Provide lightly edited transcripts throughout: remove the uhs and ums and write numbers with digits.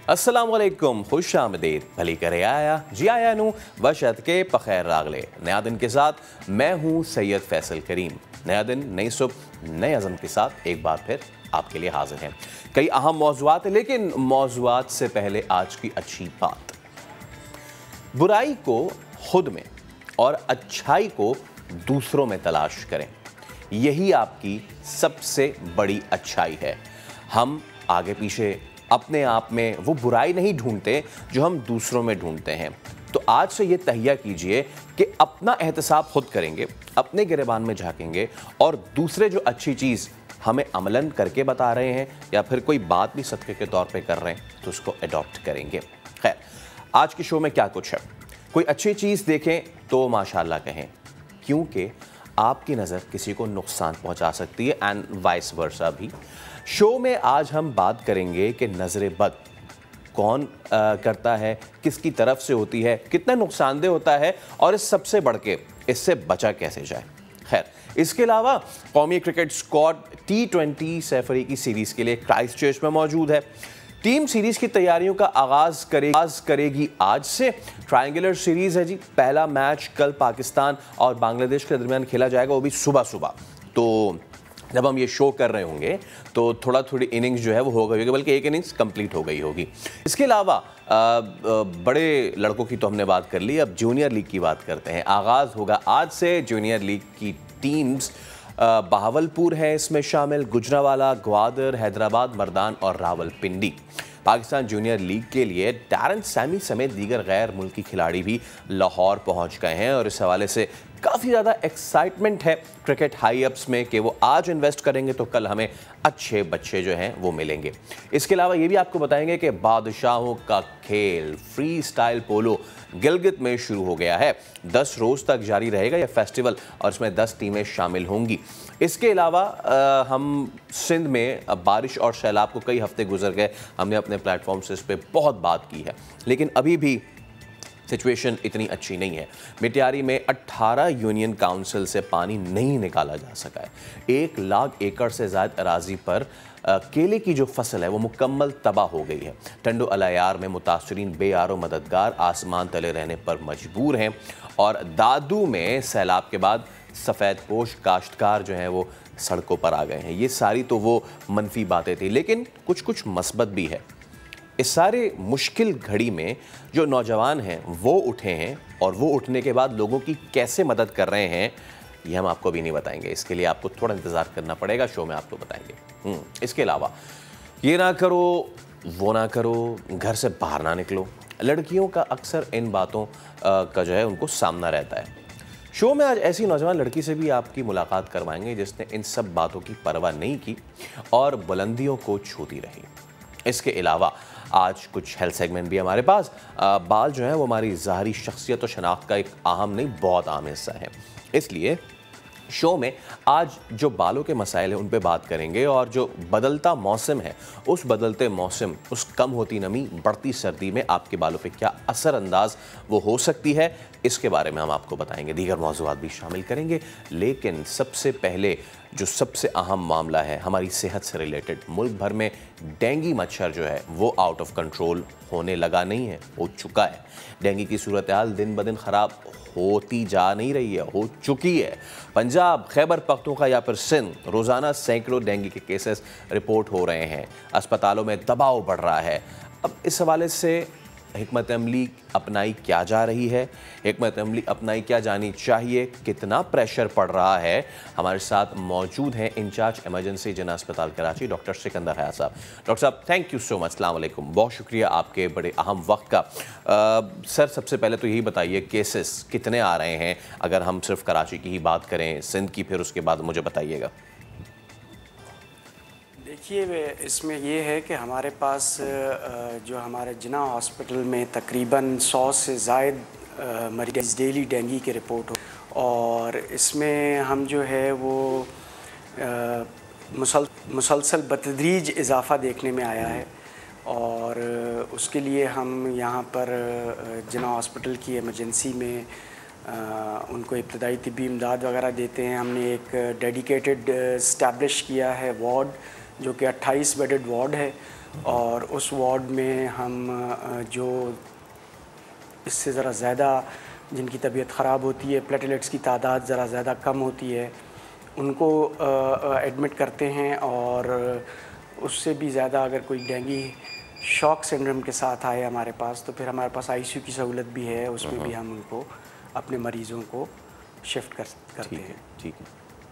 अस्सलाम वालेकुम, खुश आमदीद, भली करे आया जी आया नू बशत के पखैर रागले। नया दिन के साथ मैं हूँ सैयद फैसल करीम। नया दिन, नई सुबह, नए अज़म के साथ एक बार फिर आपके लिए हाजिर हैं। कई अहम मौज़ूआत हैं, लेकिन मौज़ूआत से पहले आज की अच्छी बात। बुराई को खुद में और अच्छाई को दूसरों में तलाश करें, यही आपकी सबसे बड़ी अच्छाई है। हम आगे पीछे अपने आप में वो बुराई नहीं ढूंढते जो हम दूसरों में ढूंढते हैं। तो आज से ये तहिया कीजिए कि अपना एहतसाब खुद करेंगे, अपने गिरेबान में झांकेंगे और दूसरे जो अच्छी चीज़ हमें अमलन करके बता रहे हैं या फिर कोई बात भी सदक़े के तौर पे कर रहे हैं तो उसको अडॉप्ट करेंगे। खैर, आज के शो में क्या कुछ है। कोई अच्छी चीज़ देखें तो माशाल्लाह कहें, क्योंकि आपकी नज़र किसी को नुकसान पहुंचा सकती है एंड वाइस वर्सा भी। शो में आज हम बात करेंगे कि नज़र बद कौन करता है, किसकी तरफ से होती है, कितना नुकसानदेह होता है और इस सबसे बढ़ के इससे बचा कैसे जाए। खैर, इसके अलावा कौमी क्रिकेट स्क्वाड T20 सैफरी की सीरीज़ के लिए क्राइस्ट चर्च में मौजूद है। टीम सीरीज़ की तैयारियों का आगाज़ करेगी आज से। ट्रायंगुलर सीरीज़ है जी। पहला मैच कल पाकिस्तान और बांग्लादेश के दरमियान खेला जाएगा, वो भी सुबह सुबह। तो जब हम ये शो कर रहे होंगे तो थोड़ी इनिंग्स जो है वो हो गई होगी, बल्कि एक इनिंग्स कंप्लीट हो गई होगी। इसके अलावा बड़े लड़कों की तो हमने बात कर ली, अब जूनियर लीग की बात करते हैं। आगाज़ होगा आज से जूनियर लीग की टीम्स। बहावलपुर है इसमें शामिल, गुजरांवाला, ग्वादर, हैदराबाद, मर्दान और रावलपिंडी। पाकिस्तान जूनियर लीग के लिए डैरन सैमी समेत दीगर गैर मुल्की खिलाड़ी भी लाहौर पहुंच गए हैं और इस हवाले से काफ़ी ज़्यादा एक्साइटमेंट है क्रिकेट हाई अप्स में कि वो आज इन्वेस्ट करेंगे तो कल हमें अच्छे बच्चे जो हैं वो मिलेंगे। इसके अलावा ये भी आपको बताएंगे कि बादशाहों का खेल फ्री स्टाइल पोलो गिलगित में शुरू हो गया है। 10 रोज़ तक जारी रहेगा यह फेस्टिवल और इसमें 10 टीमें शामिल होंगी। इसके अलावा हम सिंध में बारिश और सैलाब को कई हफ्ते गुजर गए, हमने अपने प्लेटफॉर्म से इस पर बहुत बात की है, लेकिन अभी भी सिचुएशन इतनी अच्छी नहीं है। मिटियारी में 18 यूनियन काउंसिल से पानी नहीं निकाला जा सका है। 1 लाख एकड़ से ज़्यादा अराजी पर केले की जो फसल है वो मुकम्मल तबाह हो गई है। टंडो अलायार में मुतासरीन बेआरो मददगार आसमान तले रहने पर मजबूर हैं और दादू में सैलाब के बाद सफ़ेद पोश काश्तकार जो हैं वो सड़कों पर आ गए हैं। ये सारी तो वो मनफी बातें थी, लेकिन कुछ मस्बत भी है। इस सारे मुश्किल घड़ी में जो नौजवान हैं वो उठे हैं और वो उठने के बाद लोगों की कैसे मदद कर रहे हैं ये हम आपको भी नहीं बताएंगे। इसके लिए आपको थोड़ा इंतज़ार करना पड़ेगा, शो में आपको बताएंगे। इसके अलावा ये ना करो, वो ना करो, घर से बाहर ना निकलो, लड़कियों का अक्सर इन बातों का जो है उनको सामना रहता है। शो में आज ऐसी नौजवान लड़की से भी आपकी मुलाकात करवाएंगे जिसने इन सब बातों की परवाह नहीं की और बुलंदियों को छूती रही। इसके अलावा आज कुछ हेल्थ सेगमेंट भी हमारे पास। बाल जो है वो हमारी ज़ाहरी शख्सियत और शनाख्त का एक अहम नहीं बहुत अहम हिस्सा है, इसलिए शो में आज जो बालों के मसाइल हैं उन पे बात करेंगे और जो बदलता मौसम है उस बदलते मौसम, उस कम होती नमी, बढ़ती सर्दी में आपके बालों पे क्या असरअंदाज वो हो सकती है, इसके बारे में हम आपको बताएंगे। दीगर मौज़ूआत भी शामिल करेंगे, लेकिन सबसे पहले जो सबसे अहम मामला है हमारी सेहत से रिलेटेड। मुल्क भर में डेंगू मच्छर जो है वो आउट ऑफ कंट्रोल होने लगा नहीं है, हो चुका है। डेंगू की सूरत हाल दिन ब दिन ख़राब होती जा नहीं रही है, हो चुकी है। पंजाब, खैबर पख्तूनख्वा या फिर सिंध, रोज़ाना सैकड़ों डेंगू के केसेस रिपोर्ट हो रहे हैं। अस्पतालों में दबाव बढ़ रहा है। अब इस हवाले से हिकमत अमली अपनाई क्या जा रही है, हिकमत अमली अपनाई क्या जानी चाहिए, कितना प्रेशर पड़ रहा है। हमारे साथ मौजूद हैं इंचार्ज इमरजेंसी जिना अस्पताल कराची डॉक्टर सिकंदर हयात साहब। डॉक्टर साहब, थैंक यू सो मच, अस्सलाम वालेकुम, बहुत शुक्रिया आपके बड़े अहम वक्त का। सर, सबसे पहले तो यही बताइए केसेस कितने आ रहे हैं, अगर हम सिर्फ कराची की ही बात करें, सिंध की फिर उसके बाद मुझे बताइएगा। देखिए, इसमें ये है कि हमारे पास जो हमारे जिना हॉस्पिटल में तकरीबन 100 से ज़ायद मरीज़ डेली डेंगू के रिपोर्ट हो और इसमें हम जो है वो मुसलसल बतदरीज इजाफ़ा देखने में आया है और उसके लिए हम यहाँ पर जिना हॉस्पिटल की इमरजेंसी में उनको इब्तदाई तिब्बी इमदाद वगैरह देते हैं। हमने एक डेडिकेटेड इस्टेब्लिश किया है वार्ड जो कि 28 बेडेड वार्ड है और उस वार्ड में हम जो इससे ज़रा ज़्यादा जिनकी तबीयत ख़राब होती है, प्लेटलेट्स की तादाद ज़रा ज़्यादा कम होती है, उनको एडमिट करते हैं। और उससे भी ज़्यादा अगर कोई डेंगू शॉक सिंड्रोम के साथ आए हमारे पास, तो फिर हमारे पास आईसीयू की सहूलत भी है, उसमें भी हम उनको अपने मरीज़ों को शिफ्ट करते हैं। ठीक है,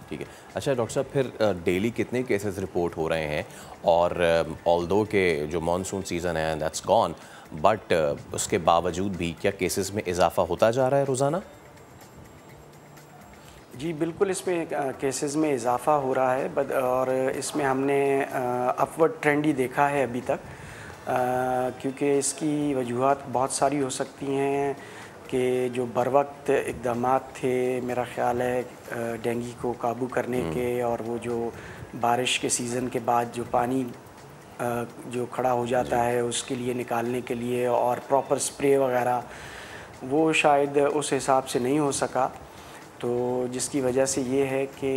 ठीक है। अच्छा डॉक्टर साहब, फिर डेली कितने केसेस रिपोर्ट हो रहे हैं? और ऑल्दो के जो मानसून सीज़न है दैट्स गॉन, बट उसके बावजूद भी क्या केसेस में इजाफा होता जा रहा है रोज़ाना? जी बिल्कुल, इसमें केसेस में इजाफ़ा हो रहा है, और इसमें हमने अपवर्ड ट्रेंड ही देखा है अभी तक, क्योंकि इसकी वजूहात बहुत सारी हो सकती हैं कि जो बरवक्त इक़दामात थे मेरा ख़्याल है डेंगू को काबू करने के, और वो जो बारिश के सीज़न के बाद जो पानी जो खड़ा हो जाता है उसके लिए निकालने के लिए, और प्रॉपर स्प्रे वगैरह, वो शायद उस हिसाब से नहीं हो सका। तो जिसकी वजह से ये है कि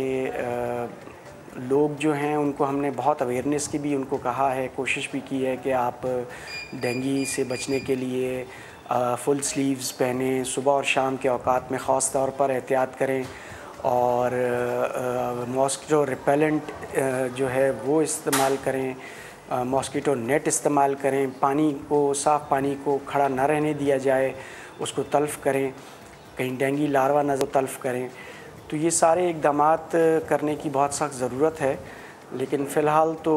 लोग जो हैं उनको हमने बहुत अवेयरनेस की भी उनको कहा है, कोशिश भी की है कि आप डेंगू से बचने के लिए फुल स्लीव्स पहने, सुबह और शाम के औकात में ख़ास तौर पर एहतियात करें, और मॉस्किटो रिपेलेंट जो है वो इस्तेमाल करें, मॉस्किटो नेट इस्तेमाल करें, पानी को, साफ़ पानी को खड़ा ना रहने दिया जाए, उसको तल्फ़ करें, कहीं डेंगू लार्वा नज़र तल्फ़ करें। तो ये सारे इक़दामात करने की बहुत सख्त ज़रूरत है, लेकिन फ़िलहाल तो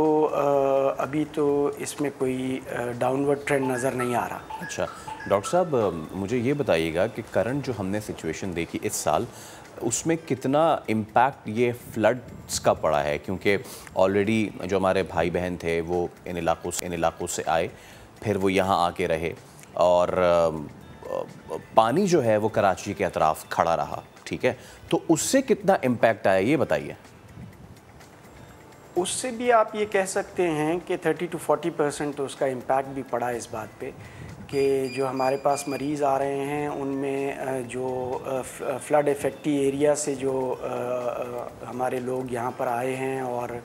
अभी तो इसमें कोई डाउनवर्ड ट्रेंड नज़र नहीं आ रहा। अच्छा डॉक्टर साहब, मुझे ये बताइएगा कि करंट जो हमने सिचुएशन देखी इस साल, उसमें कितना इम्पैक्ट ये फ्लड्स का पड़ा है? क्योंकि ऑलरेडी जो हमारे भाई बहन थे वो इन इलाकों से आए, फिर वो यहाँ आके रहे, और पानी जो है वो कराची के अतराफ़ खड़ा रहा, ठीक है? तो उससे कितना इम्पैक्ट आया ये बताइए। उससे भी आप ये कह सकते हैं कि 30 to 40% तो उसका इम्पैक्ट भी पड़ा इस बात पे कि जो हमारे पास मरीज़ आ रहे हैं उनमें जो फ्लड इफ़ेक्टी एरिया से जो हमारे लोग यहाँ पर आए हैं, और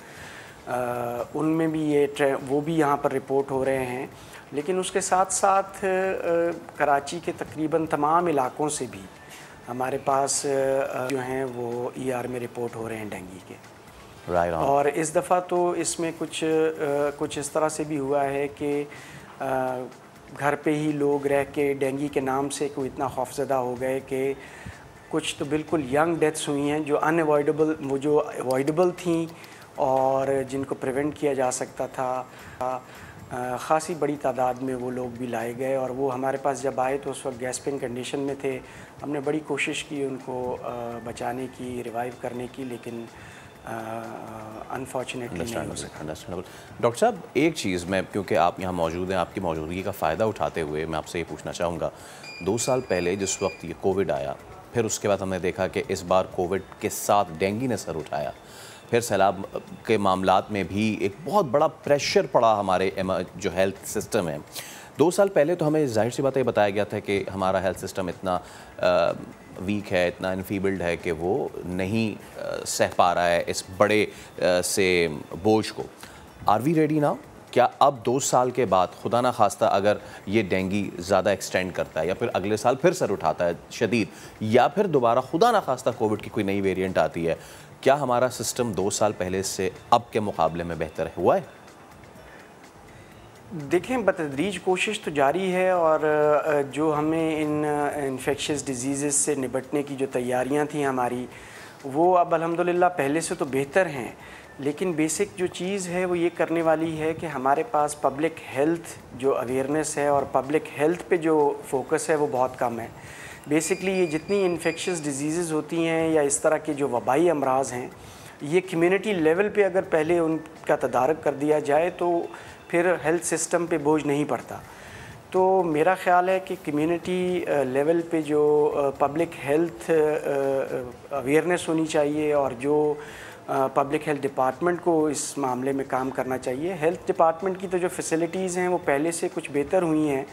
उनमें भी ये वो भी यहाँ पर रिपोर्ट हो रहे हैं। लेकिन उसके साथ साथ कराची के तकरीबन तमाम इलाकों से भी हमारे पास जो हैं वो ER में रिपोर्ट हो रहे हैं डेंगू के। और इस दफ़ा तो इसमें कुछ इस तरह से भी हुआ है कि घर पे ही लोग रह के डेंगू के नाम से कोई इतना खौफज़दा हो गए कि कुछ तो बिल्कुल यंग डेथ्स हुई हैं जो अनअवॉइडेबल, वो जो अवॉइडेबल थी और जिनको प्रिवेंट किया जा सकता था। ख़ासी बड़ी तादाद में वो लोग भी लाए गए, और वो हमारे पास जब आए तो उस वक्त गैस्पिंग कंडीशन में थे। हमने बड़ी कोशिश की उनको बचाने की, रिवाइव करने की, लेकिन अनफॉर्चुनेटली नहीं हो सका। अंडरस्टैंडेबल। डॉक्टर साहब, एक चीज़ मैं, क्योंकि आप यहाँ मौजूद हैं, आपकी मौजूदगी का फ़ायदा उठाते हुए मैं आपसे ये पूछना चाहूँगा, 2 साल पहले जिस वक्त ये कोविड आया, फिर उसके बाद हमने देखा कि इस बार कोविड के साथ डेंगू ने सर उठाया, फिर सैलाब के मामलात में भी एक बहुत बड़ा प्रेशर पड़ा हमारे जो हेल्थ सिस्टम है। 2 साल पहले तो हमें जाहिर सी बात ये बताया गया था कि हमारा हेल्थ सिस्टम इतना वीक है, इतना इनफीबल्ड है कि वो नहीं सह पा रहा है इस बड़े से बोझ को। Are we ready now? क्या अब 2 साल के बाद खुदा ना खास्ता अगर ये डेंगू ज़्यादा एक्सटेंड करता है, या फिर अगले साल फिर सर उठाता है शदीद, या फिर दोबारा खुदा ना खास्ता कोविड की कोई नई वेरिएंट आती है, क्या हमारा सिस्टम 2 साल पहले से अब के मुकाबले में बेहतर हुआ है? देखें, बतदरीज कोशिश तो जारी है, और जो हमें इन इन्फेक्शियस डिजीज़ से निपटने की जो तैयारियां थी हमारी, वो अब अल्हम्दुलिल्लाह पहले से तो बेहतर हैं। लेकिन बेसिक जो चीज़ है वो ये करने वाली है कि हमारे पास पब्लिक हेल्थ जो अवेयरनेस है और पब्लिक हेल्थ पे जो फोकस है वो बहुत कम है। बेसिकली ये जितनी इन्फेक्शियस डिजीज़ होती हैं या इस तरह के जो वबाई अमराज हैं, ये कम्युनिटी लेवल पे अगर पहले उनका तदारक कर दिया जाए तो फिर हेल्थ सिस्टम पे बोझ नहीं पड़ता। तो मेरा ख़्याल है कि कम्युनिटी लेवल पे जो पब्लिक हेल्थ अवेयरनेस होनी चाहिए, और जो पब्लिक हेल्थ डिपार्टमेंट को इस मामले में काम करना चाहिए। हेल्थ डिपार्टमेंट की तो जो फैसिलिटीज़ हैं वो पहले से कुछ बेहतर हुई हैं,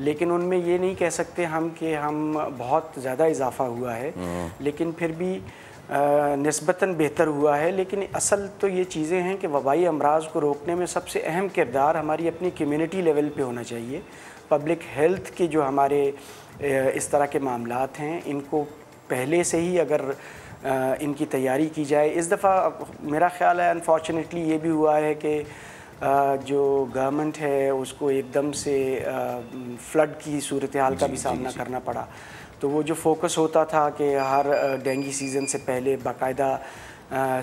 लेकिन उनमें ये नहीं कह सकते हम कि हम बहुत ज़्यादा इजाफ़ा हुआ है। लेकिन फिर भी निस्बतन बेहतर हुआ है, लेकिन असल तो ये चीज़ें हैं कि वबाई अमराज को रोकने में सबसे अहम किरदार हमारी अपनी कम्युनिटी लेवल पे होना चाहिए। पब्लिक हेल्थ के जो हमारे इस तरह के मामलात हैं, इनको पहले से ही अगर इनकी तैयारी की जाए। इस दफ़ा मेरा ख़्याल है अनफॉर्चुनेटली ये भी हुआ है कि जो गवर्नमेंट है उसको एकदम से फ्लड की सूरत हाल का भी सामना करना पड़ा। तो वो जो फोकस होता था कि हर डेंगू सीज़न से पहले बाकायदा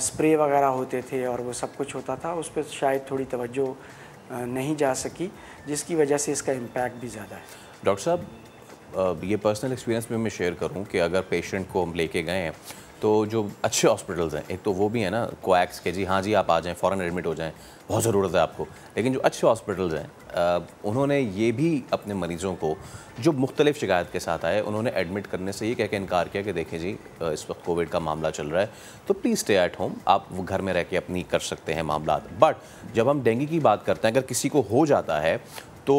स्प्रे वगैरह होते थे और वो सब कुछ होता था, उस पर शायद थोड़ी तवज्जो नहीं जा सकी, जिसकी वजह से इसका इम्पैक्ट भी ज़्यादा है। डॉक्टर साहब, ये पर्सनल एक्सपीरियंस में मैं शेयर करूं कि अगर पेशेंट को हम लेके गए हैं तो जो अच्छे हॉस्पिटल्स हैं, एक तो वो भी है ना कोएक्स के, जी हाँ जी आप आ जाएं, फ़ौरन एडमिट हो जाएं, बहुत ज़रूरत है आपको। लेकिन जो अच्छे हॉस्पिटल्स हैं उन्होंने ये भी अपने मरीज़ों को जो मुख्तलिफ शिकायत के साथ आए, उन्होंने एडमिट करने से ये कह के इनकार किया कि देखें जी इस वक्त कोविड का मामला चल रहा है तो प्लीज़ स्टे एट होम, आप वो घर में रह के अपनी कर सकते हैं मामला। बट जब हम डेंगू की बात करते हैं, अगर किसी को हो जाता है तो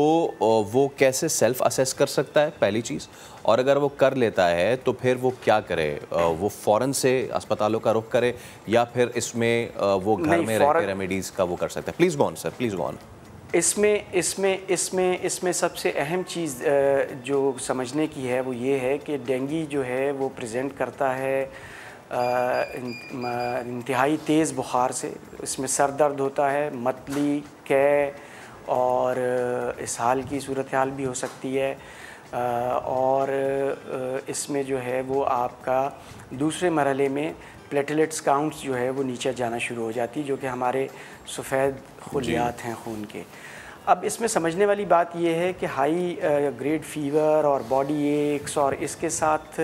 वो कैसे सेल्फ असेस कर सकता है, पहली चीज़, और अगर वो कर लेता है तो फिर वो क्या करे, वो फ़ौरन से अस्पतालों का रुख करे या फिर इसमें वो घर में रह के रेमेडीज़ का वो कर सकता है? Please go on sir, please go on. इसमें सबसे अहम चीज़ जो समझने की है वो ये है कि डेंगू जो है वो प्रेजेंट करता है इंतहाई तेज़ बुखार से। इसमें सर दर्द होता है, मतली, कै और इसहाल की सूरत हाल भी हो सकती है, और इसमें जो है वो आपका दूसरे मरहले में प्लेटलेट्स काउंट्स जो है वो नीचे जाना शुरू हो जाती है, जो कि हमारे सफ़ेद खुलियात हैं खून के। अब इसमें समझने वाली बात यह है कि हाई ग्रेड फीवर और बॉडी एक्स और इसके साथ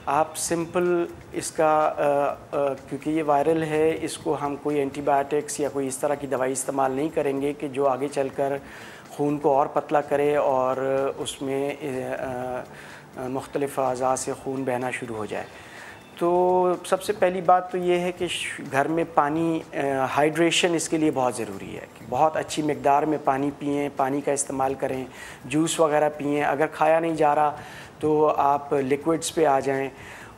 आप सिंपल इसका क्योंकि ये वायरल है, इसको हम कोई एंटीबायोटिक्स या कोई इस तरह की दवाई इस्तेमाल नहीं करेंगे कि जो आगे चलकर खून को और पतला करे और उसमें मुख्तलिफ़ अज़ा से खून बहना शुरू हो जाए। तो सबसे पहली बात तो ये है कि घर में पानी, हाइड्रेशन इसके लिए बहुत ज़रूरी है कि बहुत अच्छी मकदार में पानी पिएं, पानी का इस्तेमाल करें, जूस वगैरह पिएं। अगर खाया नहीं जा रहा तो आप लिक्विड्स पे आ जाएं,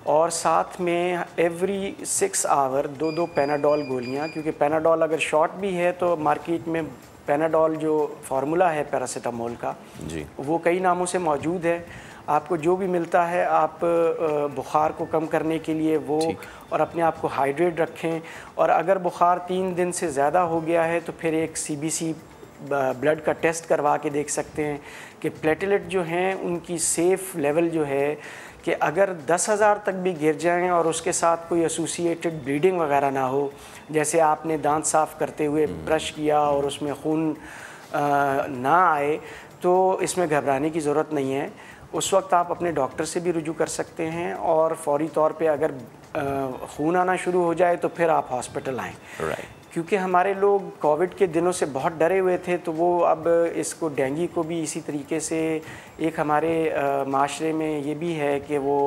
और साथ में एवरी 6 आवर 2-2 पैनाडोल गोलियां, क्योंकि पैनाडोल अगर शॉर्ट भी है तो मार्केट में पैनाडोल जो फार्मूला है पैरासीटामोल का जी, वो कई नामों से मौजूद है। आपको जो भी मिलता है आप बुखार को कम करने के लिए वो, और अपने आप को हाइड्रेट रखें। और अगर बुखार 3 दिन से ज़्यादा हो गया है तो फिर एक CBC ब्लड का टेस्ट करवा के देख सकते हैं कि प्लेटलेट जो हैं उनकी सेफ़ लेवल जो है कि अगर 10,000 तक भी गिर जाएं और उसके साथ कोई एसोसिएटेड ब्लीडिंग वगैरह ना हो, जैसे आपने दांत साफ़ करते हुए ब्रश किया और उसमें खून ना आए, तो इसमें घबराने की ज़रूरत नहीं है। उस वक्त आप अपने डॉक्टर से भी रुजू कर सकते हैं, और फौरी तौर पे अगर खून आना शुरू हो जाए तो फिर आप हॉस्पिटल आएँ। क्योंकि हमारे लोग कोविड के दिनों से बहुत डरे हुए थे, तो वो अब इसको डेंगू को भी इसी तरीके से, एक हमारे माशरे में ये भी है कि वो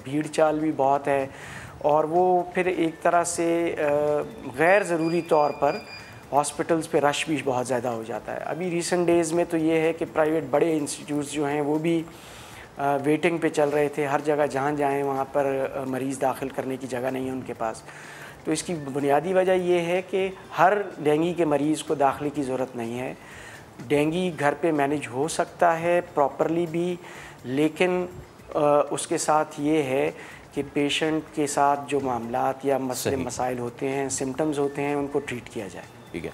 भीड़ चाल भी बहुत है, और वो फिर एक तरह से गैर ज़रूरी तौर पर हॉस्पिटल्स पे रश भी बहुत ज़्यादा हो जाता है। अभी रिसेंट डेज़ में तो ये है कि प्राइवेट बड़े इंस्टीट्यूट्स जो हैं वो भी वेटिंग पे चल रहे थे। हर जगह जहाँ जाएं वहाँ पर मरीज़ दाखिल करने की जगह नहीं है उनके पास। तो इसकी बुनियादी वजह ये है कि हर डेंगू के मरीज़ को दाखिले की ज़रूरत नहीं है। डेंगू घर पे मैनेज हो सकता है प्रॉपरली भी, लेकिन उसके साथ ये है कि पेशेंट के साथ जो मामलात या मसले मसाइल होते हैं, सिम्टम्स होते हैं, उनको ट्रीट किया जाए। ठीक है,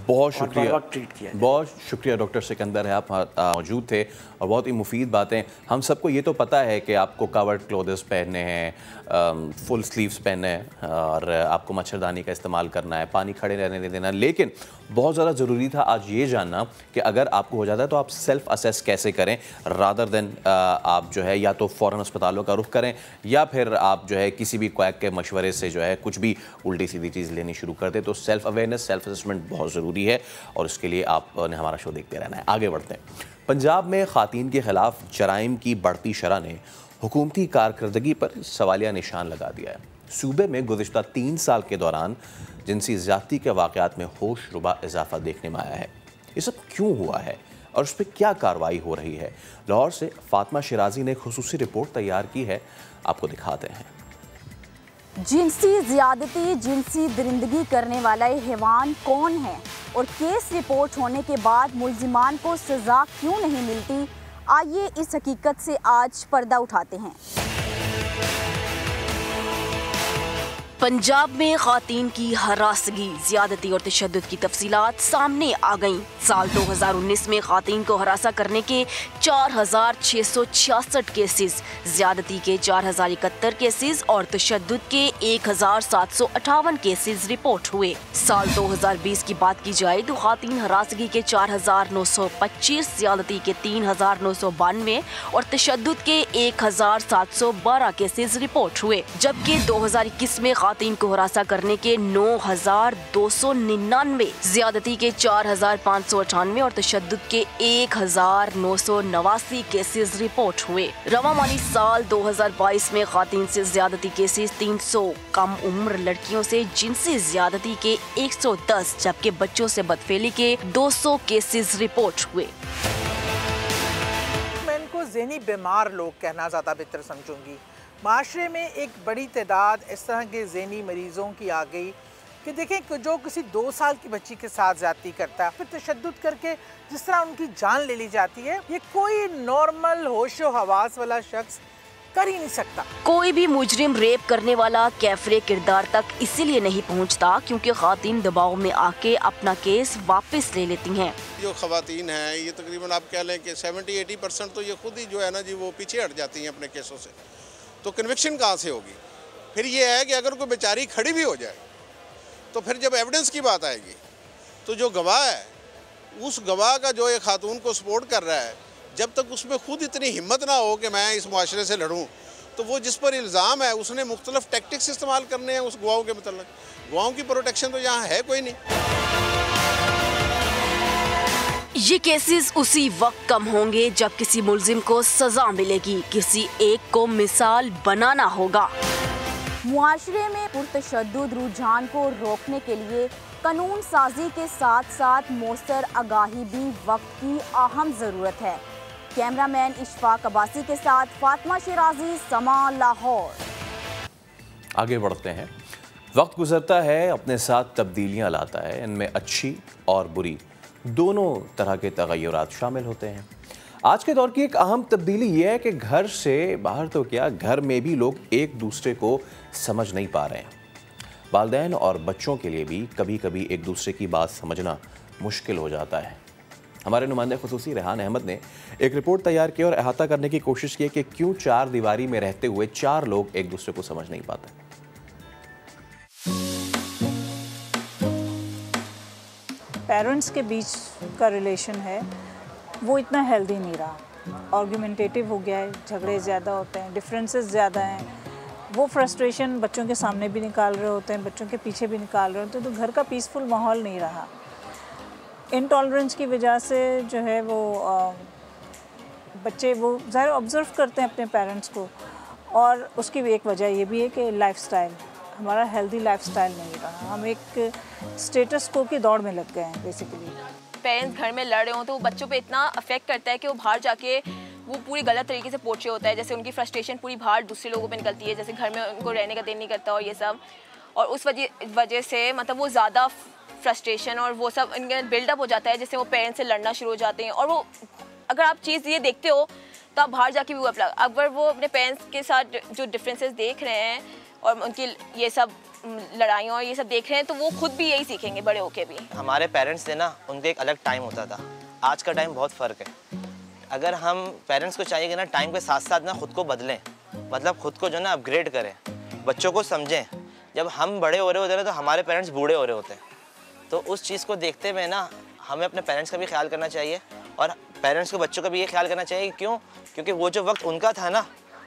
बहुत शुक्रिया, ट्रीट किया जाए। बहुत शुक्रिया डॉक्टर सिकंदर है, आप मौजूद थे और बहुत ही मुफीद बातें। हम सबको ये तो पता है कि आपको कवर्ड क्लोथ्स पहनने हैं, फुल स्लीव्स पहनने हैं, और आपको मच्छरदानी का इस्तेमाल करना है, पानी खड़े रहने नहीं देना, लेकिन बहुत ज़्यादा ज़रूरी था आज ये जानना कि अगर आपको हो जाता है तो आप सेल्फ असेस कैसे करें, रादर देन आप जो है या तो फ़ौरन अस्पतालों का रुख करें या फिर आप जो है किसी भी क्वैक के मशवरे से जो है कुछ भी उल्टी सीधी चीज़ लेनी शुरू कर दे। तो सेल्फ अवेयरनेस, सेल्फ असेसमेंट बहुत ज़रूरी है, और इसके लिए आपने हमारा शो देखते रहना है। आगे बढ़ते हैं। पंजाब में ख़वातीन के ख़िलाफ़ जराइम की बढ़ती शरह ने हुकूमती कारकर्दगी पर सवालिया निशान लगा दिया है। सूबे में गुज़िश्ता 3 साल के दौरान जिनसी ज़्यादती के वाक़यात में होशरुबा इजाफा देखने में आया है। ये सब क्यों हुआ है और उस पर क्या कार्रवाई हो रही है? लाहौर से फातिमा शिराजी ने खुसूसी रिपोर्ट तैयार की है, आपको दिखाते हैं। जिनसी ज़्यादती, जिनसी दरिंदगी करने वाला ये हैवान कौन है और केस रिपोर्ट होने के बाद मुल्जिमान को सज़ा क्यों नहीं मिलती, आइए इस हकीकत से आज पर्दा उठाते हैं। पंजाब में ख़ातीन की हरासगी, ज़्यादती और तशद्दुद की तफसीलात सामने आ गईं। साल 2019 में ख़ातीन को हरासा करने के 4666 केसेस, ज़्यादती के 4071 केसेस और तशद्दुद के 1758 केसेस रिपोर्ट हुए। साल 2020 की बात की जाए तो ख़ातीन हरासगी के 4925, ज़्यादती के 3992 और तशद्दुद के 1712 केसेस रिपोर्ट हुए, जबकि 2021 में ख़ातीन को हरासा करने के 9299, ज़्यादती के 4598 और तशद्दुद के 1989 केसेस रिपोर्ट हुए। रवा माली साल 2022 में ख़ातीन से ज़्यादती केसेस 300, कम उम्र लड़कियों से जिनसी ज़्यादती के 110, जबकि बच्चों से बदफेली के 200 केसेस रिपोर्ट हुए। मैं इनको ज़हनी बीमार लोग कहना ज़्यादा बेहतर समझूंगी। माशरे में एक बड़ी तादाद इस तरह के ज़हनी मरीज़ों की आ गई कि देखें कि जो किसी 2 साल की बच्ची के साथ ज़्यादती करता है, फिर तशद्दुद करके जिस तरह उनकी जान ले ली जाती है, ये कोई नॉर्मल होशो हवास वाला शख्स कर ही नहीं सकता। कोई भी मुजरिम रेप करने वाला कैफरे किरदार तक इसीलिए नहीं पहुंचता क्योंकि ख़ातीन दबाव में आके अपना केस वापस ले लेती हैं। जो ख़वातीन हैं ये तकरीबन आप कह लें कि 70-80% तो ये खुद ही जो है ना जी वो पीछे हट जाती हैं अपने केसों से, तो कन्विक्शन कहाँ से होगी। फिर ये है कि अगर कोई बेचारी खड़ी भी हो जाए तो फिर जब एविडेंस की बात आएगी तो जो गवाह है उस गवाह का जो एक खातून को सपोर्ट कर रहा है, जब तक उसमें खुद इतनी हिम्मत ना हो कि मैं इस मुआशरे से लड़ूं, तो वो जिस पर इल्ज़ाम है उसने मुख्तलिफ टैक्टिक्स इस्तेमाल करने हैं उस गवाहों के मतलब। गवाहों की प्रोटेक्शन तो यहाँ है कोई नहीं। ये केसेस उसी वक्त कम होंगे जब किसी मुल्जिम को सजा मिलेगी, किसी एक को मिसाल बनाना होगा। मुआशरे में पुरतशद्दुद रुझान को रोकने के लिए कानून साजी के साथ साथ मौसर आगाही भी वक्त की अहम ज़रूरत है। कैमरामैन इशफाक अब्बासी के साथ फातिमा शिराजी, समा, लाहौर। आगे बढ़ते हैं। वक्त गुजरता है, अपने साथ तब्दीलियां लाता है, इनमें अच्छी और बुरी दोनों तरह के तगय्युरात शामिल होते हैं। आज के दौर की एक अहम तब्दीली यह है कि घर से बाहर तो क्या, घर में भी लोग एक दूसरे को समझ नहीं पा रहे हैं। वालिदैन और बच्चों के लिए भी कभी कभी एक दूसरे की बात समझना मुश्किल हो जाता है। हमारे नुमाइंदे खुसूसी रेहान अहमद ने एक रिपोर्ट तैयार की और अहाता करने की कोशिश की कि क्यों 4 दीवारी में रहते हुए 4 लोग एक दूसरे को समझ नहीं पाते। पेरेंट्स के बीच का रिलेशन है वो इतना हेल्दी नहीं रहा, आर्गुमेंटेटिव हो गया है, झगड़े ज़्यादा होते हैं, डिफरेंसेस ज़्यादा हैं, वो फ्रस्ट्रेशन बच्चों के सामने भी निकाल रहे होते हैं, बच्चों के पीछे भी निकाल रहे होते हैं, तो घर का पीसफुल माहौल नहीं रहा। इनटॉलरेंस की वजह से जो है वो बच्चे वो ज़ाहिर ऑब्ज़र्व करते हैं अपने पेरेंट्स को, और उसकी भी एक वजह ये भी है कि लाइफस्टाइल हमारा हेल्दी लाइफस्टाइल नहीं रहा। हम एक स्टेटस को की दौड़ में लग गए हैं बेसिकली। पेरेंट्स घर में लड़ रहे हों तो वो बच्चों पे इतना अफेक्ट करता है कि वो बाहर जाके वो पूरी गलत तरीके से पोर्ट्रे होता है, जैसे उनकी फ्रस्ट्रेशन पूरी बाहर दूसरे लोगों पे निकलती है, जैसे घर में उनको रहने का दिल नहीं करता और ये सब, और उस वजह से मतलब वो ज़्यादा फ्रस्ट्रेशन और वो सब इनके बिल्डअप हो जाता है, जैसे वो पेरेंट्स से लड़ना शुरू हो जाते हैं। और वो अगर आप चीज़ ये देखते हो तो आप बाहर जाके भी अगर वो अपने पेरेंट्स के साथ जो डिफरेंसेस देख रहे हैं और उनकी ये सब लड़ाइयों और ये सब देख रहे हैं तो वो खुद भी यही सीखेंगे बड़े होके भी। हमारे पेरेंट्स थे ना, उनका एक अलग टाइम होता था, आज का टाइम बहुत फ़र्क है। अगर हम पेरेंट्स को चाहिए कि ना टाइम के साथ साथ ना खुद को बदलें, मतलब खुद को जो ना अपग्रेड करें, बच्चों को समझें। जब हम बड़े हो रहे होते हैं तो हमारे पेरेंट्स बूढ़े हो रहे होते हैं, तो उस चीज़ को देखते हुए ना हमें अपने पेरेंट्स का भी ख्याल करना चाहिए और पेरेंट्स को बच्चों का भी ये ख्याल करना चाहिए। क्यों? क्योंकि वो जो वक्त उनका था ना,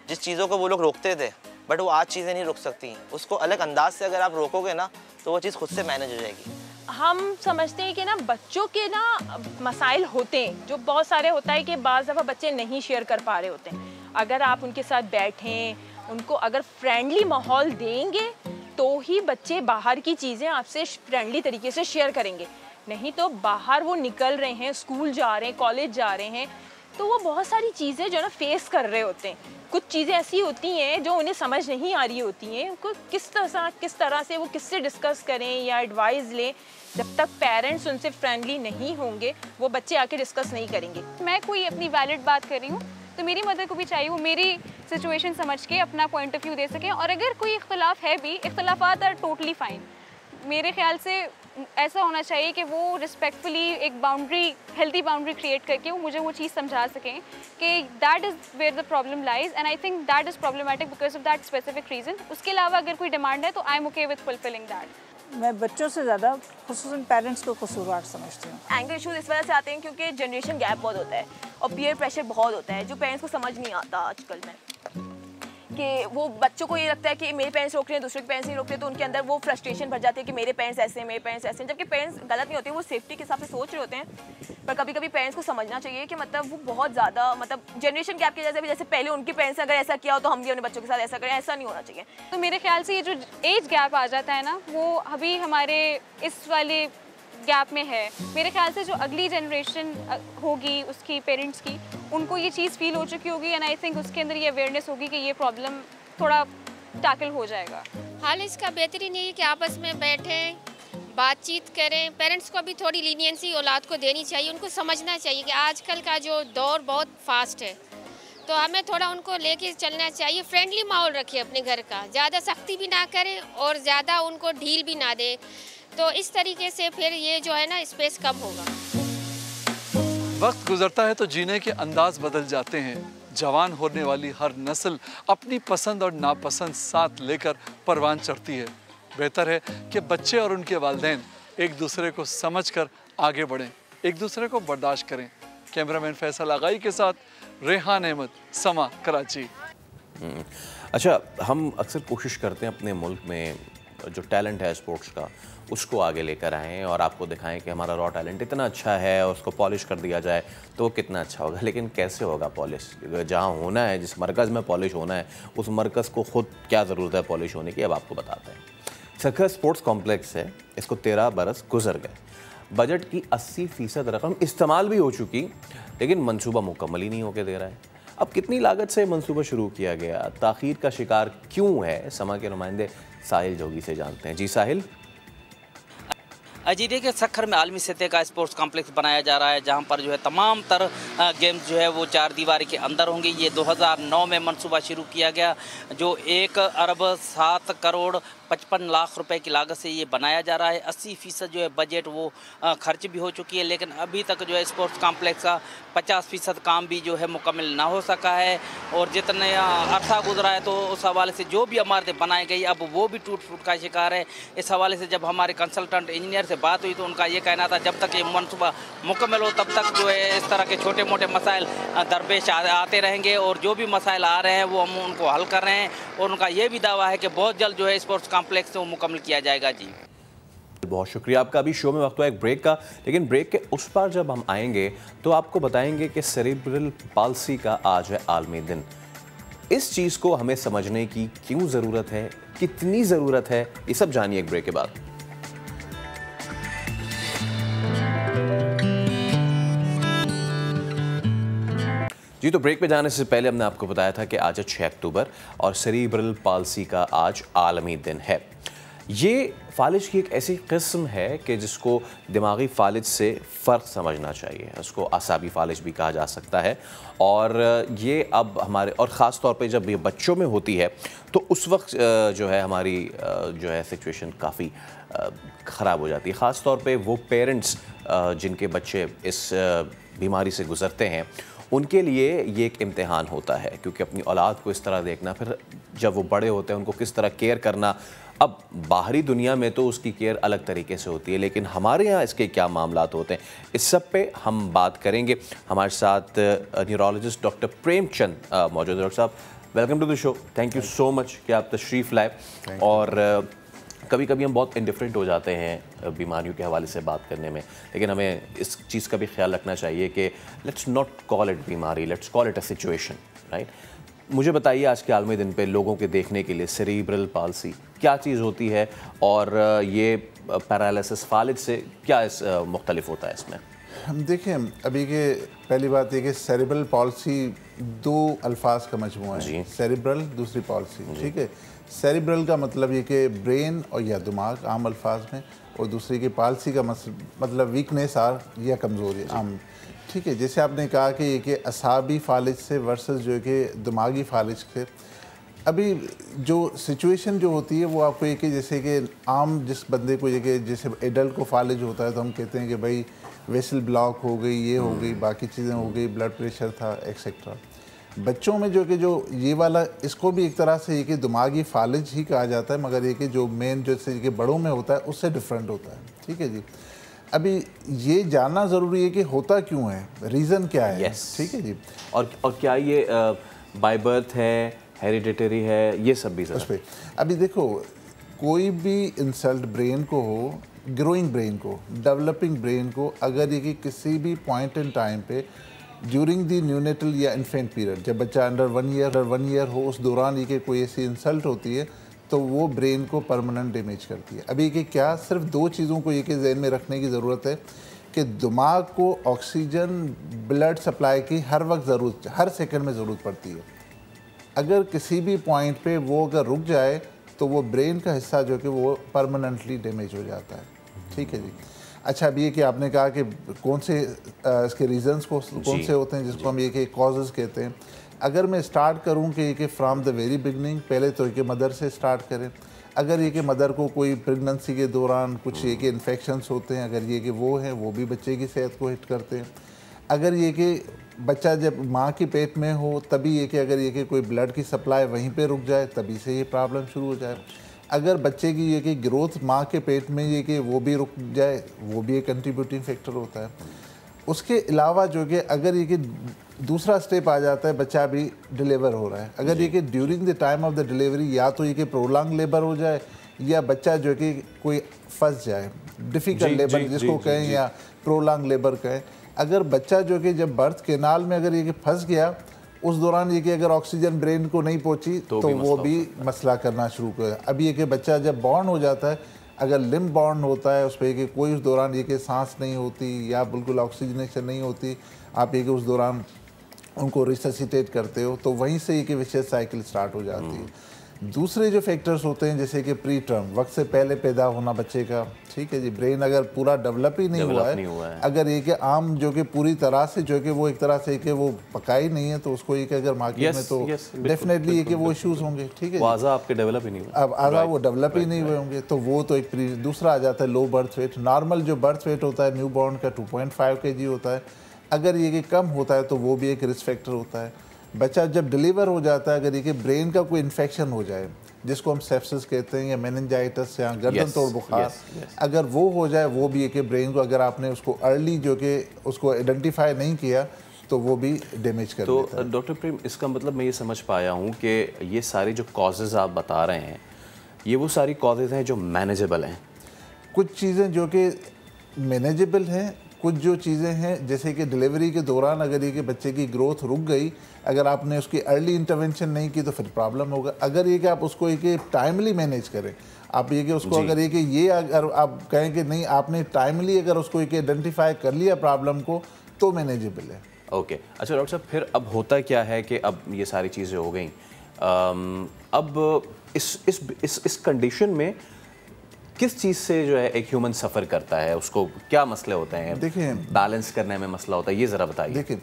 जिस चीज़ों को वो लोग रोकते थे, बट वो आज चीज़ें नहीं रोक सकती। उसको अलग अंदाज से अगर आप रोकोगे ना तो वो चीज़ खुद से मैनेज हो जाएगी। हम समझते हैं कि ना बच्चों के ना मसाइल होते हैं जो बहुत सारे होता है कि बाज़ दफ़ा बच्चे नहीं शेयर कर पा रहे होते हैं। अगर आप उनके साथ बैठें, उनको अगर फ्रेंडली माहौल देंगे तो ही बच्चे बाहर की चीज़ें आपसे फ्रेंडली तरीके से शेयर करेंगे। नहीं तो बाहर वो निकल रहे हैं, स्कूल जा रहे हैं, कॉलेज जा रहे हैं, तो वो बहुत सारी चीज़ें जो ना फेस कर रहे होते हैं। कुछ चीज़ें ऐसी होती हैं जो उन्हें समझ नहीं आ रही होती हैं, उनको किस तरह से वो किससे डिस्कस करें या एडवाइस लें। जब तक पेरेंट्स उनसे फ्रेंडली नहीं होंगे वो बच्चे आके डिस्कस नहीं करेंगे। मैं कोई अपनी वैलिड बात कर रही हूँ तो मेरी मदर को भी चाहिए वो मेरी सिचुएशन समझ के अपना पॉइंट ऑफ व्यू दे सकें, और अगर कोई इख्तलाफ है भी, इख्तलाफात आर टोटली फाइन। मेरे ख्याल से ऐसा होना चाहिए कि वो रिस्पेक्टफुली एक बाउंड्री, हेल्दी बाउंड्री क्रिएट करके वो मुझे वो चीज़ समझा सकें कि that is where the problem lies and I think that is problematic because of that specific reason. उसके अलावा अगर कोई डिमांड है तो I am okay with fulfilling that. मैं बच्चों से ज़्यादा खुसूसन पेरेंट्स को कसूरवार समझती हूँ। एंगर इशूज इस वजह से आते हैं क्योंकि जनरेशन गैप बहुत होता है और पीयर प्रेशर बहुत होता है जो पेरेंट्स को समझ नहीं आता आजकल में, कि वो बच्चों को ये लगता है कि मेरे पेरेंट्स रोक रहे हैं, दूसरे के पेरेंट्स नहीं रोक रहे, तो उनके अंदर वो फ्रस्ट्रेशन भर जाती है कि मेरे पेरेंट्स ऐसे हैं, मेरे पेरेंट्स ऐसे हैं। जबकि पेरेंट्स गलत नहीं होते, वो सेफ्टी के हिसाब से सोच रहे होते हैं। पर कभी कभी पेरेंट्स को समझना चाहिए कि मतलब वो बहुत ज़्यादा मतलब जनरेशन गैप की वजह से भी, जैसे पहले उनके पेरेंट्स ने अगर ऐसा किया हो तो हम भी अपने बच्चों के साथ ऐसा करें, ऐसा नहीं होना चाहिए। तो मेरे ख्याल से ये जो एज गैप आ जाता है ना, वो अभी हमारे इस वाले गैप में है। मेरे ख्याल से जो अगली जनरेशन होगी उसकी पेरेंट्स की, उनको ये चीज़ फील हो चुकी होगी एंड आई थिंक उसके अंदर ये अवेयरनेस होगी कि ये प्रॉब्लम थोड़ा टैकल हो जाएगा। हाल इसका बेहतरीन यही कि आपस में बैठें, बातचीत करें। पेरेंट्स को भी थोड़ी लीनियंसी औलाद को देनी चाहिए, उनको समझना चाहिए कि आजकल का जो दौर बहुत फास्ट है, तो हमें थोड़ा उनको लेके चलना चाहिए। फ्रेंडली माहौल रखें अपने घर का, ज़्यादा सख्ती भी ना करें और ज़्यादा उनको ढील भी ना दें, तो इस तरीके से फिर ये जो है ना स्पेस कम होगा। वक्त गुजरता है तो जीने के अंदाज बदल जाते हैं। जवान होने वाली हर नस्ल अपनी पसंद और नापसंद साथ लेकर परवान चढ़ती है। बेहतर है कि बच्चे और उनके वालिदैन एक दूसरे को समझकर आगे बढ़ें, एक दूसरे को बर्दाश्त करें। कैमरामैन फैसल आगाई के साथ रेहान अहमद, समा, कराची। अच्छा, हम अक्सर कोशिश करते हैं अपने मुल्क में जो टैलेंट है स्पोर्ट्स का उसको आगे लेकर आएँ और आपको दिखाएं कि हमारा रॉ टैलेंट इतना अच्छा है और उसको पॉलिश कर दिया जाए तो कितना अच्छा होगा। लेकिन कैसे होगा पॉलिश? जहाँ होना है, जिस मरकज़ में पॉलिश होना है, उस मरकज़ को ख़ुद क्या ज़रूरत है पॉलिश होने की, अब आपको बताते हैं। सखर स्पोर्ट्स कॉम्प्लेक्स है, इसको 13 बरस गुजर गए, बजट की 80% रकम इस्तेमाल भी हो चुकी, लेकिन मंसूबा मुकम्मल ही नहीं होकर दे रहा है। अब कितनी लागत से मंसूबा शुरू किया गया, ताख़ीर का शिकार क्यों है, समा के नुमाइंदे साहिल जोगी से जानते हैं। जी साहिल। जी देखिए, सखर में आलमी सतह का स्पोर्ट्स कॉम्प्लेक्स बनाया जा रहा है जहां पर जो है तमाम तरह गेम्स जो है वो 4 दीवारी के अंदर होंगे। ये 2009 में मंसूबा शुरू किया गया, जो 1 अरब 7 करोड़ 55 लाख रुपए की लागत से ये बनाया जा रहा है। 80% जो है बजट वो खर्च भी हो चुकी है, लेकिन अभी तक जो है स्पोर्ट्स कॉम्प्लेक्स का 50% काम भी जो है मुकम्मल ना हो सका है। और जितने अरसा गुजरा है तो उस हवाले से जो भी इमारतें बनाई गई अब वो भी टूट फूट का शिकार है। इस हवाले से जब हमारे कंसल्टेंट इंजीनियर से बात हुई तो उनका ये कहना था जब तक ये मनसूबा मुकम्मल हो तब तक जो है इस तरह के छोटे मोटे मसाइल दरपेश आते रहेंगे और जो भी मसाइल आ रहे हैं वो हम उनको हल कर रहे हैं। और उनका ये भी दावा है कि बहुत जल्द जो है स्पोर्ट्स कॉम्प्लेक्स वो मुकम्मल किया जाएगा। जी बहुत शुक्रिया आपका। अभी शो में वक्त हुआ एक ब्रेक का, लेकिन ब्रेक के उस पार जब हम आएंगे तो आपको बताएंगे कि सेरेब्रल पाल्सी का आज है आलमी दिन। इस चीज़ को हमें समझने की क्यों ज़रूरत है, कितनी ज़रूरत है, ये सब जानिए एक ब्रेक के बाद। जी तो ब्रेक पे जाने से पहले हमने आपको बताया था कि आज है 6 अक्टूबर और सेरेब्रल पाल्सी का आज आलमी दिन है। ये फालिज की एक ऐसी किस्म है कि जिसको दिमागी फालिज से फ़र्क समझना चाहिए, उसको आसाबी फालिज भी कहा जा सकता है। और ये अब हमारे और ख़ास तौर पे जब ये बच्चों में होती है तो उस वक्त जो है हमारी जो है सिचुएशन काफ़ी ख़राब हो जाती है। ख़ास तौर पे वो पेरेंट्स जिनके बच्चे इस बीमारी से गुज़रते हैं उनके लिए ये एक इम्तिहान होता है, क्योंकि अपनी औलाद को इस तरह देखना, फिर जब वो बड़े होते हैं उनको किस तरह केयर करना। अब बाहरी दुनिया में तो उसकी केयर अलग तरीके से होती है, लेकिन हमारे यहाँ इसके क्या मामलात होते हैं, इस सब पे हम बात करेंगे। हमारे साथ न्यूरोलॉजिस्ट डॉक्टर प्रेमचंद मौजूद है। डॉक्टर साहब, welcome to the show. Thank you so much कि आप तशरीफ़ लाए। और कभी कभी हम बहुत इंडिफरेंट हो जाते हैं बीमारियों के हवाले से बात करने में, लेकिन हमें इस चीज़ का भी ख्याल रखना चाहिए कि लेट्स नॉट कॉल इट बीमारी, let's call it a situation, right. मुझे बताइए आज के आलमी दिन पे लोगों के देखने के लिए सेरेब्रल पाल्सी क्या चीज़ होती है और ये पैरालिसिस फालिज से क्या मुख्तलिफ होता है इसमें? देखिए, अभी के पहली बात ये कि सेरिब्रल पॉलिसी 2 अल्फाज का मजमूआ है, सेरिब्रल, दूसरी पॉलिसी, ठीक है। सेरिब्रल का मतलब ये कि ब्रेन और या दिमाग आम अल्फाज में, और दूसरी की पॉलिसी का मतलब वीकनेस या कमज़ोरी आम, ठीक है। जैसे आपने कहा कि ये कि असाबी फालिज से वर्सेस जो है कि दिमागी फालिज से, अभी जो सिचुएशन जो होती है वो आपको ये कि जैसे कि आम जिस बंदे को ये कि जैसे एडल्ट को फालिज होता है तो हम कहते हैं कि भाई वेसल ब्लॉक हो गई, ये हो गई, बाकी चीज़ें हो गई, ब्लड प्रेशर था, एक्सेट्रा। बच्चों में जो कि जो ये वाला, इसको भी एक तरह से ये कि दिमागी फालिज ही कहा जाता है, मगर ये कि जो मेन जैसे कि बड़ों में होता है उससे डिफरेंट होता है, ठीक है जी। अभी ये जानना ज़रूरी है कि होता क्यों है, रीज़न क्या है, ठीक है जी। और क्या ये बाय बर्थ है, हेरिडिटरी है, ये सब भी उस पर अभी देखो, कोई भी इंसल्ट ब्रेन को हो, ग्रोइंग ब्रेन को, डेवलपिंग ब्रेन को, अगर ये कि किसी भी पॉइंट इन टाइम पे ड्यूरिंग दी न्यूनेटल या इन्फेंट पीरियड, जब बच्चा अंडर 1 ईयर हो, उस दौरान ये कि कोई ऐसी इंसल्ट होती है तो वो ब्रेन को परमानेंट डैमेज करती है। अभी कि क्या सिर्फ 2 चीज़ों को ये कि जहन में रखने की ज़रूरत है कि दिमाग को ऑक्सीजन, ब्लड सप्लाई की हर वक्त ज़रूरत, हर सेकंड में ज़रूरत पड़ती है। अगर किसी भी पॉइंट पे वो अगर रुक जाए तो वो ब्रेन का हिस्सा जो कि वो परमानेंटली डैमेज हो जाता है, ठीक है जी। अच्छा, अब ये कि आपने कहा कि कौन से इसके रीज़न्स कौन से होते हैं जिसको हम ये कि कॉजेज़ कहते हैं। अगर मैं स्टार्ट करूं कि फ्राम द वेरी बिगनिंग, पहले तो ये कि मदर से स्टार्ट करें। अगर ये कि मदर को कोई प्रेगनेंसी के दौरान कुछ ये कि इन्फेक्शंस होते हैं, अगर ये कि वो हैं, वो भी बच्चे की सेहत को हिट करते हैं। अगर ये कि बच्चा जब माँ के पेट में हो तभी ये कि अगर ये कि कोई ब्लड की सप्लाई वहीं पे रुक जाए तभी से ये प्रॉब्लम शुरू हो जाए। अगर बच्चे की ये कि ग्रोथ माँ के पेट में ये कि वो भी रुक जाए, वो भी एक कंट्रीब्यूटिंग फैक्टर होता है। उसके अलावा जो कि अगर ये कि दूसरा स्टेप आ जाता है, बच्चा भी डिलीवर हो रहा है, अगर ये कि during the time of the delivery या तो ये कि प्रोलॉन्ग लेबर हो जाए या बच्चा जो कि कोई फंस जाए, डिफ़िकल्ट लेबर जिसको कहें या प्रोलॉन्ग लेबर कहें। अगर बच्चा जो कि जब बर्थ कैनाल में अगर ये कि फंस गया, उस दौरान ये कि अगर ऑक्सीजन ब्रेन को नहीं पहुंची तो वो भी मसला करना शुरू कर। अभी ये कि बच्चा जब बॉर्न हो जाता है, अगर लिम्ब बॉर्न होता है उस पर कि कोई उस दौरान ये कि सांस नहीं होती या बिल्कुल ऑक्सीजनेशन नहीं होती, आप ये कि उस दौरान उनको रिससिटेट करते हो तो वहीं से ये कि विशेष साइकिल स्टार्ट हो जाती है। दूसरे जो फैक्टर्स होते हैं जैसे कि प्री टर्म, वक्त से पहले पैदा होना बच्चे का, ठीक है जी, ब्रेन अगर पूरा डेवलप ही नहीं हुआ है, अगर ये कि आम जो कि पूरी तरह से जो कि वो एक तरह से कि वो पका ही नहीं है तो उसको ये कि अगर मार्केट में तो डेफिनेटली ये कि वो इश्यूज होंगे, ठीक है। आज़ा आपके डेवलप ही नहीं हुआ, अब आज़ा वो डेवलप ही नहीं हुए होंगे तो वो तो एक दूसरा आ जाता है लो बर्थ वेट। नॉर्मल जो बर्थ वेट होता है न्यू बॉर्न का 2.5 kg होता है, अगर ये कि कम होता है तो वो भी एक रिस्क फैक्टर होता है। बच्चा जब डिलीवर हो जाता है, अगर ये कि ब्रेन का कोई इन्फेक्शन हो जाए जिसको हम सेप्सिस कहते हैं या मेनिंजाइटिस या गर्दन तोड़ बुखार, अगर वो हो जाए, वो भी एक ब्रेन को अगर आपने उसको अर्ली जो कि उसको आइडेंटिफाई नहीं किया तो वो भी डैमेज कर देता है। तो डॉक्टर प्रेम, इसका मतलब मैं ये समझ पाया हूँ कि ये सारी जो कॉजेज़ आप बता रहे हैं ये वो सारी कॉजेज़ हैं जो मैनेजेबल हैं। कुछ चीज़ें जो कि मैनेजेबल हैं, कुछ जो चीज़ें हैं जैसे कि डिलीवरी के दौरान अगर ये कि बच्चे की ग्रोथ रुक गई, अगर आपने उसकी अर्ली इंटरवेंशन नहीं की तो फिर प्रॉब्लम होगा। अगर ये कि आप उसको ये टाइमली मैनेज करें, आप ये कि उसको अगर ये कि ये अगर आप कहें कि नहीं आपने टाइमली अगर उसको ये आइडेंटिफाई कर लिया प्रॉब्लम को तो मैनेजेबल है। ओके, अच्छा डॉक्टर साहब, फिर अब होता क्या है कि अब ये सारी चीज़ें हो गई, अब इस कंडीशन में किस चीज़ से जो है एक ह्यूमन सफ़र करता है, उसको क्या मसले होते हैं? देखिए, बैलेंस करने में मसला होता है, ये ज़रा बताइए। देखिए,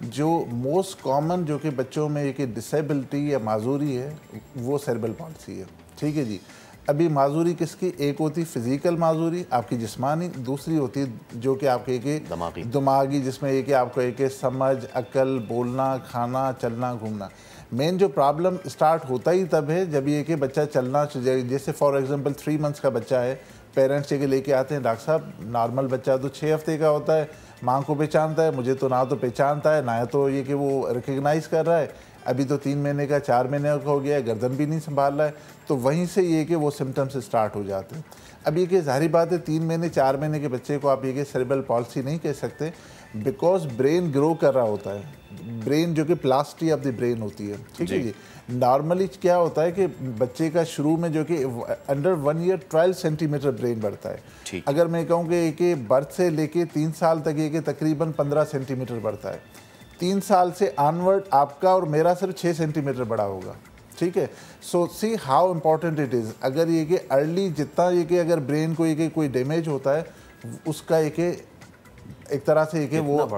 जो मोस्ट कॉमन जो कि बच्चों में एक डिसेबिलिटी या माजूरी है वो सेरेब्रल पॉलिसी है, ठीक है जी। अभी माजूरी किसकी, एक होती फिज़िकल माजूरी आपकी जिस्मानी, दूसरी होती है जो कि आपके दिमागी जिसमें ये कि आपको एक समझ, अकल, बोलना, खाना, चलना, घूमना। मेन जो प्रॉब्लम स्टार्ट होता ही तब है जब ये कि बच्चा चलना, जैसे फॉर एग्जांपल 3 मंथ्स का बच्चा है, पेरेंट्स ये लेके आते हैं, डॉक्टर साहब नॉर्मल बच्चा तो 6 हफ्ते का होता है, माँ को पहचानता है, मुझे तो ना तो पहचानता है ना तो ये कि वो रिकग्नाइज़ कर रहा है। अभी तो 3 महीने का 4 महीने का हो गया है, गर्दन भी नहीं संभाल रहा है, तो वहीं से ये कि वो सिम्टम्स स्टार्ट हो जाते हैं। अब ये कि जाहिर बात है 3 महीने 4 महीने के बच्चे को आप ये कि सेरेब्रल पॉल्सी नहीं कह सकते, बिकॉज ब्रेन ग्रो कर रहा होता है। ब्रेन जो कि प्लास्टी ऑफ द ब्रेन होती है, ठीक है जी। नॉर्मली क्या होता है कि बच्चे का शुरू में जो कि अंडर 1 ईयर 12 सेंटीमीटर ब्रेन बढ़ता है। अगर मैं कहूँ कि बर्थ से लेके 3 साल तक ये कि तकरीबन 15 सेंटीमीटर बढ़ता है। 3 साल से ऑनवर्ड आपका और मेरा सिर्फ 6 सेंटीमीटर बड़ा होगा, ठीक है। So see how important it is. अगर ये कि अर्ली जितना ये कि अगर ब्रेन को ये कि कोई डैमेज होता है, उसका ये कि एक तरह से ये कि वो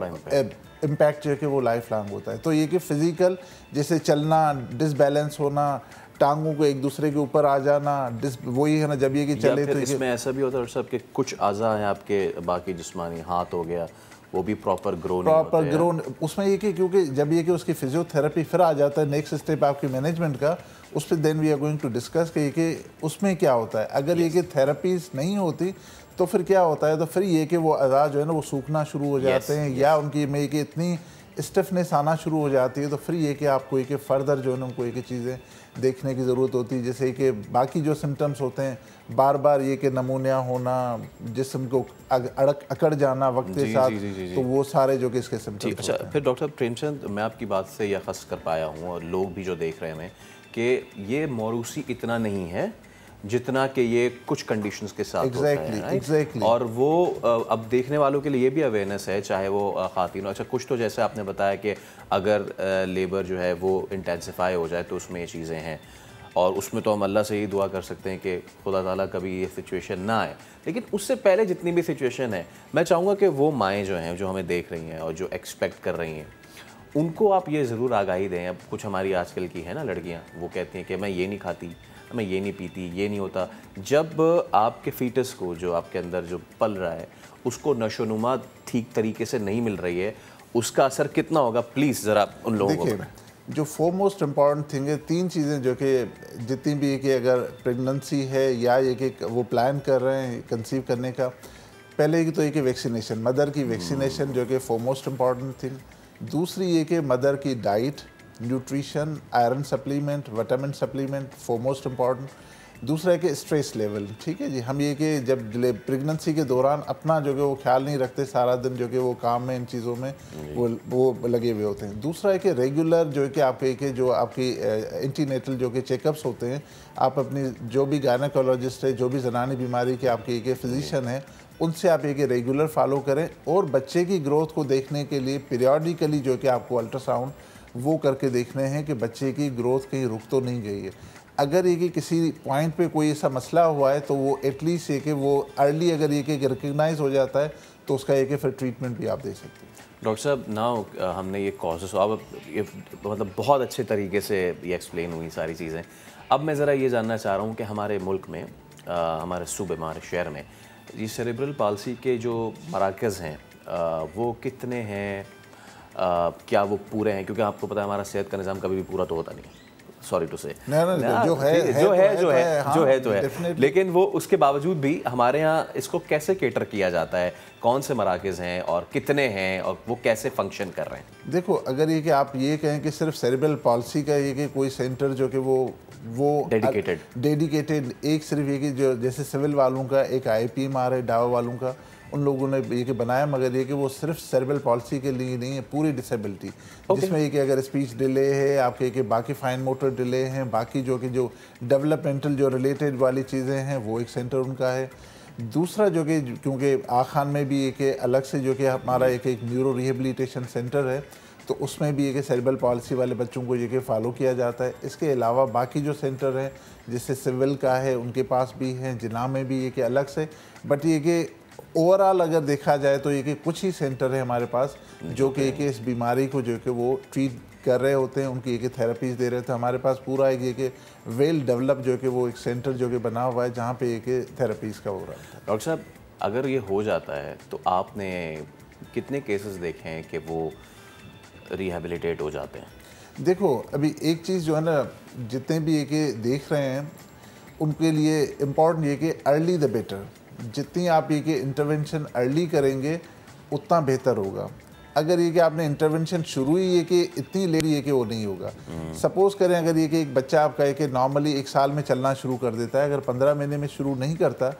इम्पैक्ट जो है कि वो लाइफ लॉन्ग होता है। तो ये कि फिज़िकल जैसे चलना, डिसबैलेंस होना, टांगों को एक दूसरे के ऊपर आ जाना, वही है ना जब ये कि चले तो इसमें ऐसा भी होता है सब के कुछ अज़ा हैं आपके बाकी जिस्मानी, हाथ हो गया वो भी प्रॉपर ग्रो उसमें ये कि क्योंकि जब ये कि उसकी फिजियोथेरेपी फिर आ जाता है नेक्स्ट स्टेप आपकी मैनेजमेंट का, उस पर then we are going to discuss कि उसमें क्या होता है। अगर ये कि थेरेपीज नहीं होती तो फिर क्या होता है, तो फिर ये कि वो अज़ा जो है ना वो सूखना शुरू हो जाते हैं या उनकी में कि इतनी स्टिफनेस आना शुरू हो जाती है, तो फिर ये कि आपको एक फर्दर जो है ना उनको एक चीज़ें देखने की ज़रूरत होती है। जैसे कि बाकी जो सिम्टम्स होते हैं, बार बार ये कि नमूनिया होना, जिस्म को अकड़ जाना वक्त के साथ, तो वो सारे जो कि इसके सिम्टम्स। अच्छा, फिर डॉक्टर प्रेमचंद, मैं आपकी बात से यह खस कर पाया हूँ और लोग भी जो देख रहे हैं कि ये मौरूसी इतना नहीं है जितना कि ये कुछ कंडीशंस के साथ होता है, exactly. और वो अब देखने वालों के लिए ये भी अवेयरनेस है, चाहे वो खातिन हो। अच्छा, कुछ तो जैसे आपने बताया कि अगर लेबर जो है वो इंटेंसिफाई हो जाए तो उसमें ये चीज़ें हैं, और उसमें तो हम अल्लाह से ही दुआ कर सकते हैं कि खुदा ताला कभी ये सिचुएशन ना आए। लेकिन उससे पहले जितनी भी सिचुएशन है, मैं चाहूँगा कि वो माएँ जो हैं, जो हमें देख रही हैं और जो एक्सपेक्ट कर रही हैं, उनको आप ये ज़रूर आगाही दें। अब कुछ हमारी आजकल की है ना लड़कियाँ, वो कहती हैं कि मैं ये नहीं खाती, मैं ये नहीं पीती, ये नहीं होता। जब आपके फीटस को, जो आपके अंदर जो पल रहा है, उसको नशोनुमा ठीक तरीके से नहीं मिल रही है, उसका असर कितना होगा, प्लीज़ ज़रा उन लोगों को बताएं। जो फोरमोस्ट इम्पॉर्टेंट थिंग है, 3 चीज़ें जो कि जितनी भी कि अगर प्रेगनेंसी है या ये कि वो प्लान कर रहे हैं कंसीव करने का, पहले की तो ये कि वैक्सीनेशन, मदर की वैक्सीनेशन जो कि फोरमोस्ट इम्पॉर्टेंट थिंग। दूसरी ये कि मदर की diet, nutrition, iron supplement, vitamin supplement, foremost important. दूसरा है कि स्ट्रेस लेवल, ठीक है जी। हम ये कि जब प्रेगनेंसी के दौरान अपना जो कि वो ख्याल नहीं रखते, सारा दिन जो कि वो काम में इन चीज़ों में वो लगे हुए होते हैं। दूसरा है कि रेगुलर जो है कि आपके कि जो आपकी एंटीनेटल जो कि चेकअप्स होते हैं, आप अपनी जो भी गायनेकोलॉजिस्ट है, जो भी जनानी बीमारी के आपके एक फिजिशियन है, उनसे आप एक रेगुलर फॉलो करें। और बच्चे की ग्रोथ को देखने के लिए पीरियडिकली जो कि आपको अल्ट्रासाउंड वो करके देखने हैं कि बच्चे की ग्रोथ कहीं रुक तो नहीं गई है। अगर ये कि किसी पॉइंट पे कोई ऐसा मसला हुआ है तो वो एटलीस्ट ये कि वो अर्ली अगर ये कि रिकग्नाइज हो जाता है तो उसका ये कि फिर ट्रीटमेंट भी आप दे सकते हैं। डॉक्टर साहब, नाउ हमने ये कॉजेस, अब ये मतलब बहुत अच्छे तरीके से ये एक्सप्लेन हुई सारी चीज़ें। अब मैं ज़रा ये जानना चाह रहा हूँ कि हमारे मुल्क में, हमारे सूबे, हमारे शहर में ये सेरेब्रल पाल्सी के जो मराकज़ हैं वो कितने हैं, क्या वो पूरे हैं? क्योंकि आपको पता है हमारा सेहत का निज़ाम कभी भी पूरा तो होता नहीं, सॉरी टू से, जो है, लेकिन वो उसके बावजूद भी हमारे यहाँ इसको कैसे केटर किया जाता है, कौन से मराकज़ हैं और कितने हैं और वो कैसे फंक्शन कर रहे हैं? देखो, अगर ये कि आप ये कहें कि सिर्फ सेरेब्रल पॉल्सी का ये कि कोई सेंटर जो कि वो डेडिकेटेड एक सिर्फ ये कि जो जैसे सिविल वालों का एक IPMR है, डावा वालों का, उन लोगों ने ये कि बनाया, मगर ये कि वो सिर्फ सेरेब्रल पॉल्सी के लिए नहीं है, पूरी डिसेबिलिटी, जिसमें ये कि अगर स्पीच डिले है, आपके कि बाकी फाइन मोटर डिले हैं, बाकी जो कि जो डेवलपमेंटल जो रिलेटेड वाली चीज़ें हैं, वो एक सेंटर उनका है। दूसरा जो कि क्योंकि आखान में भी एक अलग से जो कि हमारा एक न्यूरो रिहेबिलिटेशन सेंटर है, तो उसमें भी एक सेरेब्रल पॉल्सी वाले बच्चों को ये कि फॉलो किया जाता है। इसके अलावा बाकी जो सेंटर हैं, जैसे सिविल का है, उनके पास भी हैं, जिला में भी ये कि अलग से, बट ये कि ओवरऑल अगर देखा जाए तो ये कि कुछ ही सेंटर है हमारे पास जो कि इस बीमारी को जो कि वो ट्रीट कर रहे होते हैं, उनकी एक थेरेपीज़ दे रहे थे। हमारे पास पूरा एक ये कि वेल डेवलप जो कि वो एक सेंटर जो कि बना हुआ है जहाँ पे एक थेरेपीज़ का हो रहा है। डॉक्टर साहब, अगर ये हो जाता है तो आपने कितने केसेस देखे हैं कि वो रिहेबिलिटेट हो जाते हैं? देखो, अभी एक चीज़ जो है ना, जितने भी ये कि देख रहे हैं उनके लिए इम्पॉर्टेंट ये कि अर्ली द बेटर। जितनी आप ये कि इंटरवेंशन अर्ली करेंगे उतना बेहतर होगा। अगर ये कि आपने इंटरवेंशन शुरू ही ये कि इतनी ले रही है कि वो नहीं होगा। सपोज करें अगर ये कि एक बच्चा आपका है कि नॉर्मली 1 साल में चलना शुरू कर देता है, अगर 15 महीने में शुरू नहीं करता,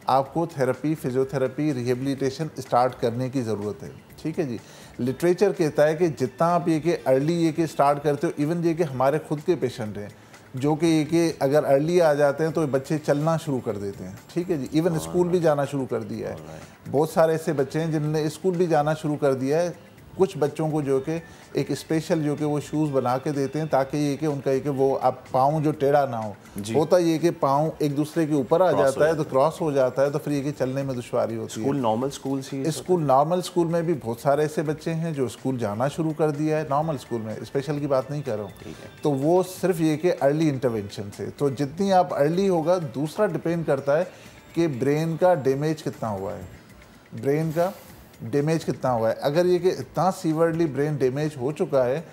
आपको थेरेपी, फिजियोथेरेपी, रिहेबिलिटेशन स्टार्ट करने की ज़रूरत है। ठीक है जी। लिटरेचर कहता है कि जितना आप ये कि अर्ली ये कि स्टार्ट करते हो, इवन ये कि हमारे खुद के पेशेंट हैं जो कि ये कि अगर अर्ली आ जाते हैं तो बच्चे चलना शुरू कर देते हैं। ठीक है जी। इवन स्कूल भी जाना शुरू कर दिया है। बहुत सारे ऐसे बच्चे हैं जिन्होंने स्कूल भी जाना शुरू कर दिया है। कुछ बच्चों को जो कि एक स्पेशल जो कि वो शूज़ बना के देते हैं ताकि ये कि उनका ये कि वो अब पाँव जो टेढ़ा ना हो। होता ये कि पाँव एक दूसरे के ऊपर आ जाता है तो क्रॉस हो जाता है, तो फिर ये कि चलने में दुश्वारी होती है। स्कूल नॉर्मल स्कूल में भी बहुत सारे ऐसे बच्चे हैं जो स्कूल जाना शुरू कर दिया है, नॉर्मल स्कूल में, स्पेशल की बात नहीं कर रहा हूँ। तो वो सिर्फ ये कि अर्ली इंटरवेंशन से, तो जितनी आप अर्ली होगा। दूसरा डिपेंड करता है कि ब्रेन का डैमेज कितना हुआ है, ब्रेन का डैमेज कितना हुआ है। अगर ये कि इतना सीवियरली ब्रेन डैमेज हो चुका है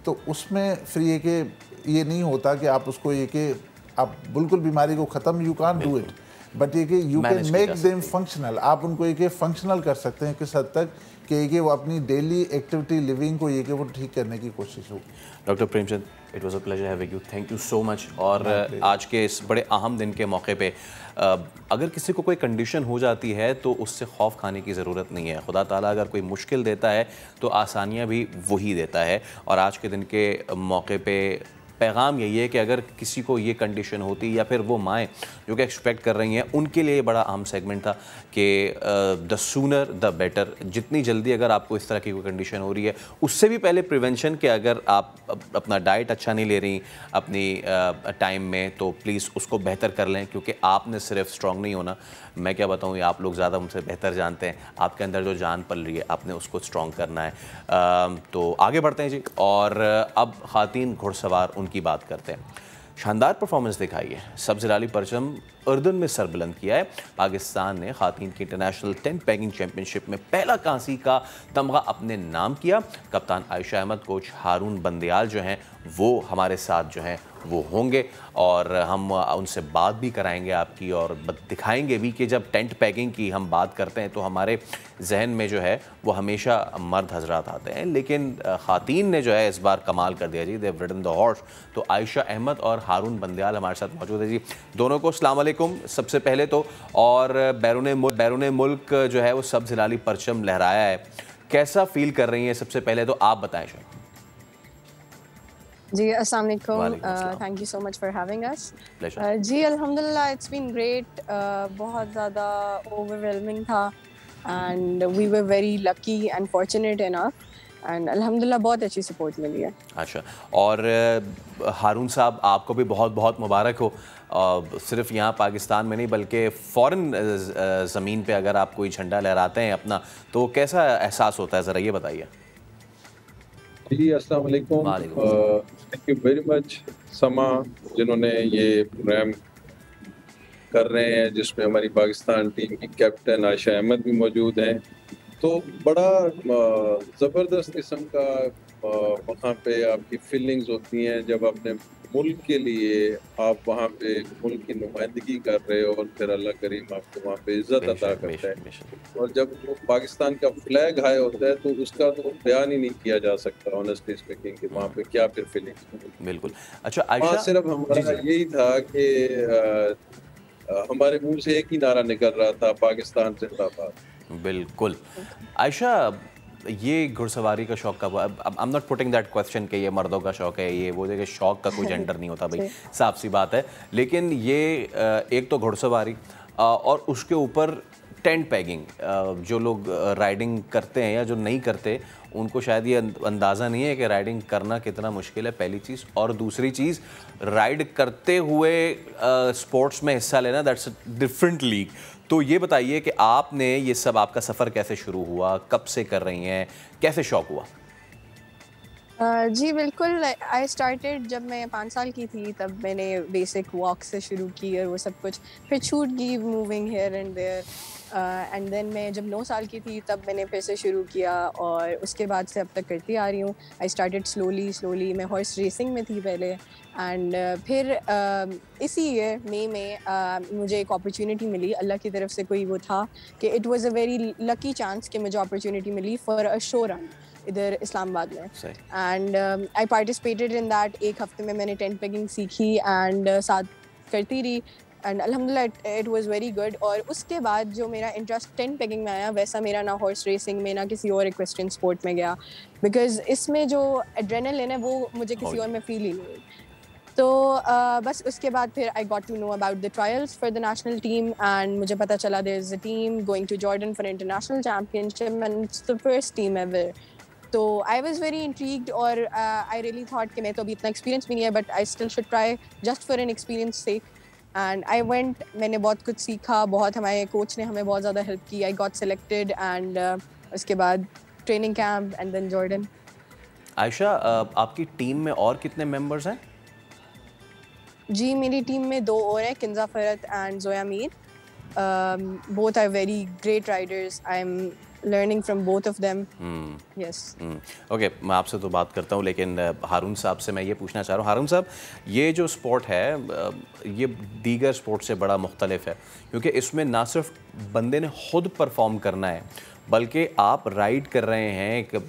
तो उसमें फिर ये कि ये नहीं होता कि आप उसको ये कि आप बिल्कुल बीमारी को ख़त्म, you can't do it, but ये कि you can make them functional. आप उनको ये कि फंक्शनल कर सकते हैं किस हद तक कि वो अपनी डेली एक्टिविटी लिविंग को ये कि वो ठीक करने की कोशिश हो। Doctor Premchand, it was a pleasure having you, thank you so much. और आज के इस बड़े अहम दिन के मौके पे अगर किसी को कोई कंडीशन हो जाती है तो उससे खौफ खाने की ज़रूरत नहीं है। खुदा ताला अगर कोई मुश्किल देता है तो आसानियाँ भी वही देता है। और आज के दिन के मौके पे पैगाम यही है कि अगर किसी को ये कंडीशन होती या फिर वो माएँ जो कि एक्सपेक्ट कर रही हैं, उनके लिए बड़ा अहम सेगमेंट था कि द सूनर द बेटर। जितनी जल्दी अगर आपको इस तरह की कोई कंडीशन हो रही है, उससे भी पहले प्रिवेंशन के अगर आप अपना डाइट अच्छा नहीं ले रही अपनी टाइम में, तो प्लीज़ उसको बेहतर कर लें, क्योंकि आपने सिर्फ स्ट्रॉन्ग नहीं होना, मैं क्या बताऊँ, ये आप लोग ज़्यादा मुझसे बेहतर जानते हैं। आपके अंदर जो जान पल रही है आपने उसको स्ट्रॉन्ग करना है। तो आगे बढ़ते हैं जी, और अब ख़ातीन घुड़सवार उनकी बात करते हैं। शानदार परफॉर्मेंस दिखाई है, सब्ज़राली परचम उर्दन में सरबुलंद किया है। पाकिस्तान ने ख़ातीन की इंटरनेशनल टेंट पैगिंग चैम्पियनशिप में पहला कांसी का तमगा अपने नाम किया। कप्तान आयशा अहमद, कोच हारून बंदयाल जो हैं वो हमारे साथ जो हैं वो होंगे, और हम उनसे बात भी कराएंगे आपकी, और दिखाएंगे भी कि जब टेंट पैगिंग की हम बात करते हैं तो हमारे जहन में जो है वो हमेशा मर्द हजरात आते हैं, लेकिन ख़ातीन ने जो है इस बार कमाल कर दिया जी, they have ridden the horse. तो आयशा अहमद और हारून बंदयाल हमारे साथ मौजूद है जी। दोनों को अस्सलाम वालेकुम सबसे पहले तो, और बैरून मुल्क जो है वो सब्ज़ हिलाली परचम लहराया है, कैसा फील कर रही हैं? सबसे पहले तो आप बताएं शायद। जी अस्सलाम वालेकुम, thank you so much for having us. जी अल्हम्दुलिल्लाह, इट्स बीन ग्रेट। बहुत ज़्यादा ओवरवेलमिंग था and we were very lucky and fortunate enough, and अल्हम्दुलिल्लाह बहुत अच्छी सपोर्ट मिली है। अच्छा, और हारून साहब आपको भी बहुत बहुत मुबारक हो। सिर्फ यहाँ पाकिस्तान में नहीं बल्कि फ़ॉरेन ज़मीन पे अगर आप कोई झंडा लहराते हैं अपना, तो कैसा एहसास होता है, ज़रा ये बताइए। जी अस्सलाम वालेकुम, थैंक यू वेरी मच समा, जिन्होंने ये प्रोग्राम कर रहे हैं जिसमें हमारी पाकिस्तान टीम की कैप्टन आयशा अहमद भी मौजूद हैं। तो बड़ा ज़बरदस्त किस्म का वहाँ पे आपकी फीलिंग्स होती हैं जब अपने मुल्क के लिए आप वहाँ पे मुल्क की नुमाइंदगी कर रहे हो, और फिर अल्लाह करीम आपको वहाँ पे इज़्ज़त अता करता है। और जब वो पाकिस्तान का फ्लैग हाई होता है तो उसका तो बयान ही नहीं किया जा सकता ऑनेस्टली स्पीकिंग कि वहाँ पे क्या फिर फीलिंग्स। बिल्कुल। अच्छा आयशा, सिर्फ हमारा यही था कि हमारे मुंह से एक ही नारा निकल रहा था, पाकिस्तान जिंदाबाद। बिल्कुल। आयशा, ये घुड़सवारी का शौक कब, I am not putting that question कि ये मर्दों का शौक है, ये वो देखिए शौक का कोई जेंडर नहीं होता भाई, साफ सी बात है। लेकिन ये एक तो घुड़सवारी और उसके ऊपर टेंट पैगिंग, जो लोग राइडिंग करते हैं या जो नहीं करते उनको शायद ये अंदाज़ा नहीं है कि राइडिंग करना कितना मुश्किल है, पहली चीज़। और दूसरी चीज़, राइड करते हुए स्पोर्ट्स में हिस्सा लेना, दैट्स अ डिफरेंट लीग। तो ये बताइए कि आपने ये सब, आपका सफ़र कैसे शुरू हुआ, कब से कर रही हैं, कैसे शौक़ हुआ? जी बिल्कुल, आई स्टार्टेड जब मैं 5 साल की थी, तब मैंने बेसिक वॉक से शुरू की और वो सब कुछ, फिर छूट गई moving here and there, and then मैं जब 9 साल की थी तब मैंने फिर से शुरू किया, और उसके बाद से अब तक करती आ रही हूँ। आई स्टार्टेड स्लोली, मैं हॉर्स रेसिंग में थी पहले, एंड फिर इसी ईयर मई में मुझे एक अपॉर्चुनिटी मिली, अल्लाह की तरफ से कोई वो था कि it was a very lucky chance कि मुझे अपॉर्चुनिटी मिली फॉर अ शो रन। इधर इस्लामाबाद में, and I participated in that. एक हफ्ते में मैंने टेंट पेगिंग सीखी एंड साथ करती रही एंड अल्हम्दुलिल्लाह इट वाज वेरी गुड। और उसके बाद जो मेरा इंटरेस्ट टेंट पेगिंग में आया, वैसा मेरा ना हॉर्स रेसिंग में ना किसी और इक्वेस्ट्रियन स्पोर्ट में गया, बिकॉज इसमें जो एड्रेनलिन है वो मुझे किसी और में फील ही नहीं हुई। तो बस उसके बाद फिर I got to know about the trials for the national team and मुझे पता चला there is a team going to Jordan for international championship and it's the first team ever. तो आई वाज वेरी इंट्रीग्ड और I really thought कि मैं तो अभी इतना एक्सपीरियंस भी नहीं है, but I still should try just for an experience sake. And I went, मैंने बहुत कुछ सीखा, बहुत हमारे कोच ने हमें बहुत ज़्यादा हेल्प की। आई गॉट सिलेक्टेड एंड उसके बाद training camp and then Jordan. Ayesha, आपकी टीम में और कितने मेंबर्स हैं? जी मेरी टीम में 2 और हैं, Kinza Farhat and Zoya Mir. Both are very great riders. I am learning from both of them. Yes. Okay, मैं आपसे तो बात करता हूँ, लेकिन हारून साहब से मैं ये पूछना चाह रहा हूँ। हारून साहब, ये जो स्पोर्ट है ये दीगर स्पोर्ट से बड़ा मुख्तलिफ है, क्योंकि इसमें ना सिर्फ बंदे ने खुद परफॉर्म करना है, बल्कि आप राइड कर रहे हैं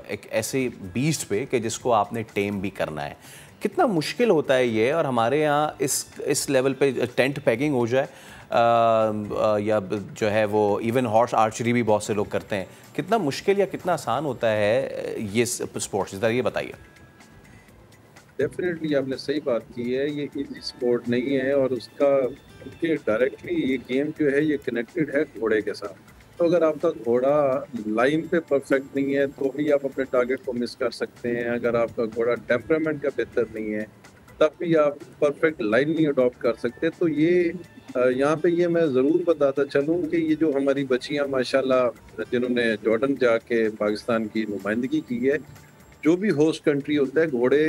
एक ऐसे बीस्ट पे कि जिसको आपने टेम भी करना है। कितना मुश्किल होता है ये, और हमारे यहाँ इस लेवल पे टेंट पैकिंग हो जाए या जो है वो इवन हॉर्स आर्चरी भी बहुत से लोग करते हैं, कितना मुश्किल या कितना आसान होता है ये स्पोर्ट्स, इधर ये बताइए। डेफिनेटली आपने सही बात की है, ये इजी स्पोर्ट नहीं है और उसका डायरेक्टली ये गेम जो है ये कनेक्टेड है घोड़े के साथ। तो अगर आपका घोड़ा लाइन पे परफेक्ट नहीं है तो भी आप अपने टारगेट को मिस कर सकते हैं। अगर आपका घोड़ा टेम्परामेंट का बेहतर नहीं है तब भी आप परफेक्ट लाइन नहीं अडॉप्ट कर सकते। तो ये यहाँ पे ये मैं ज़रूर बताता चलूँ कि ये जो हमारी बच्चियाँ माशाल्लाह जिन्होंने जॉर्डन जाके पाकिस्तान की नुमाइंदगी की है, जो भी होस्ट कंट्री होता है घोड़े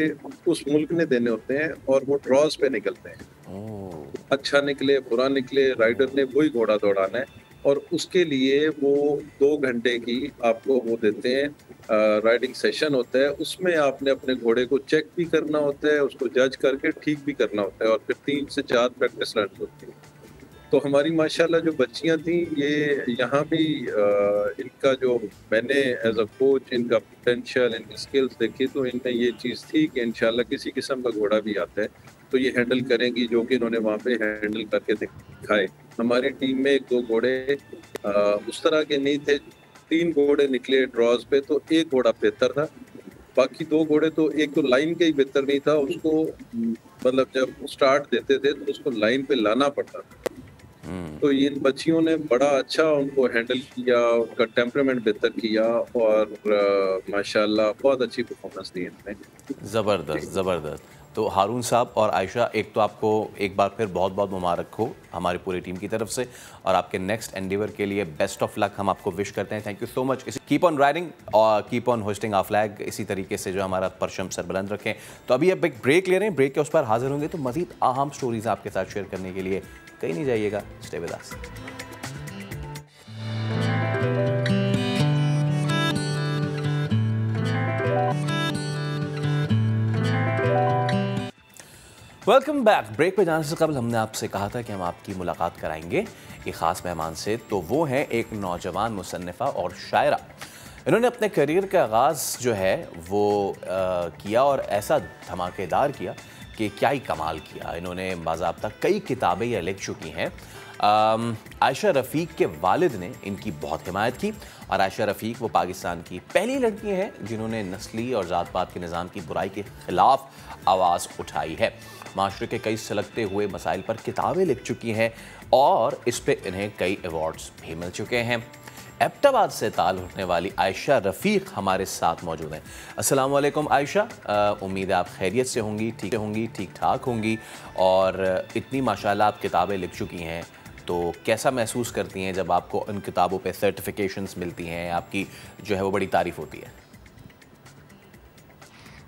उस मुल्क ने देने होते हैं और वो ड्रॉज पे निकलते हैं। अच्छा निकले बुरा निकले राइडर ने वही घोड़ा दौड़ाना है और उसके लिए वो 2 घंटे की आपको वो देते हैं, राइडिंग सेशन होता है। उसमें आपने अपने घोड़े को चेक भी करना होता है, उसको जज करके ठीक भी करना होता है और फिर 3 से 4 प्रैक्टिस रन होती है। तो हमारी माशाल्लाह जो बच्चियां थी ये यहाँ भी इनका जो मैंने एज अ कोच इनका पोटेंशियल इनकी स्किल्स देखी तो इनमें ये चीज़ थी कि इंशाल्लाह किसी किस्म का घोड़ा भी आता है तो ये हैंडल करेंगी, जो कि इन्होंने वहाँ पे हैंडल करके दिखाए। हमारी टीम में 1-2 घोड़े उस तरह के नहीं थे, 3 घोड़े निकले ड्रॉज पे तो 1 घोड़ा बेहतर था, बाकी 2 घोड़े तो एक तो लाइन के ही बेहतर नहीं था, उसको मतलब जब स्टार्ट देते थे तो उसको लाइन पे लाना पड़ता था। तो इन बच्चियों ने बड़ा अच्छा उनको हैंडल किया, उनका टेम्परामेंट बेहतर किया और माशाल्लाह बहुत अच्छी परफॉर्मेंस दी इनने। ज़बरदस्त ज़बरदस्त। तो हारून साहब और आयशा, एक तो आपको एक बार फिर बहुत बहुत मुबारक हो हमारी पूरी टीम की तरफ से, और आपके नेक्स्ट एंडेवर के लिए बेस्ट ऑफ लक हम आपको विश करते हैं। Thank you so much. Keep on riding और keep on hosting our flag, इसी तरीके से जो हमारा परचम सरबुलंद रखें। तो अभी अब एक ब्रेक ले रहे हैं, ब्रेक के उस पर हाजिर होंगे तो मज़ीद अहम स्टोरीज आपके साथ शेयर करने के लिए। कहीं नहीं जाइएगा, stay with us. Welcome back. Break पे जाने से कबल हमने आपसे कहा था कि हम आपकी मुलाकात कराएंगे एक ख़ास मेहमान से। तो वो हैं एक नौजवान मुसन्निफ़ा और शायरा। इन्होंने अपने करियर का आगाज़ जो है वो किया और ऐसा धमाकेदार किया कि क्या ही कमाल किया। इन्होंने बाज़ाब्ता कई किताबें यह लिख चुकी हैं। आयशा रफ़ीक के वालिद ने इनकी बहुत हिमायत की और आयशा रफ़ीक वो पाकिस्तान की पहली लड़की हैं जिन्होंने नस्ली और ज़ात पात के निज़ाम की बुराई के ख़िलाफ़ आवाज़ उठाई है। माशरे के कई सलगते हुए मसाइल पर किताबें लिख चुकी हैं और इस पे इन्हें कई अवार्ड्स भी मिल चुके हैं। एबटाबाद से ताल्लुक़ रखने वाली आयशा रफ़ीक हमारे साथ मौजूद हैं। अस्सलाम वालेकुम आयशा, उम्मीद है आप खैरियत से होंगी, ठीक ठाक होंगी, और इतनी माशाल्लाह आप किताबें लिख चुकी हैं, तो कैसा महसूस करती हैं जब आपको इन किताबों पे सर्टिफिकेशंस मिलती हैं, आपकी जो है वो बड़ी तारीफ़ होती है?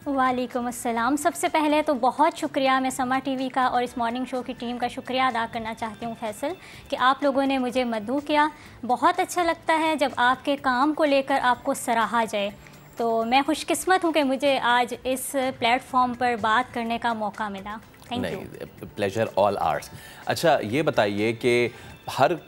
वालेकुम अस्सलाम। सबसे पहले तो बहुत शुक्रिया, मैं समा टीवी का और इस मॉर्निंग शो की टीम का शुक्रिया अदा करना चाहती हूँ फैसल, कि आप लोगों ने मुझे मदऊ किया। बहुत अच्छा लगता है जब आपके काम को लेकर आपको सराहा जाए। तो मैं खुशकिस्मत हूँ कि मुझे आज इस प्लेटफॉर्म पर बात करने का मौका मिला। Thank you. Pleasure all hours. अच्छा, ये बताइए कि हर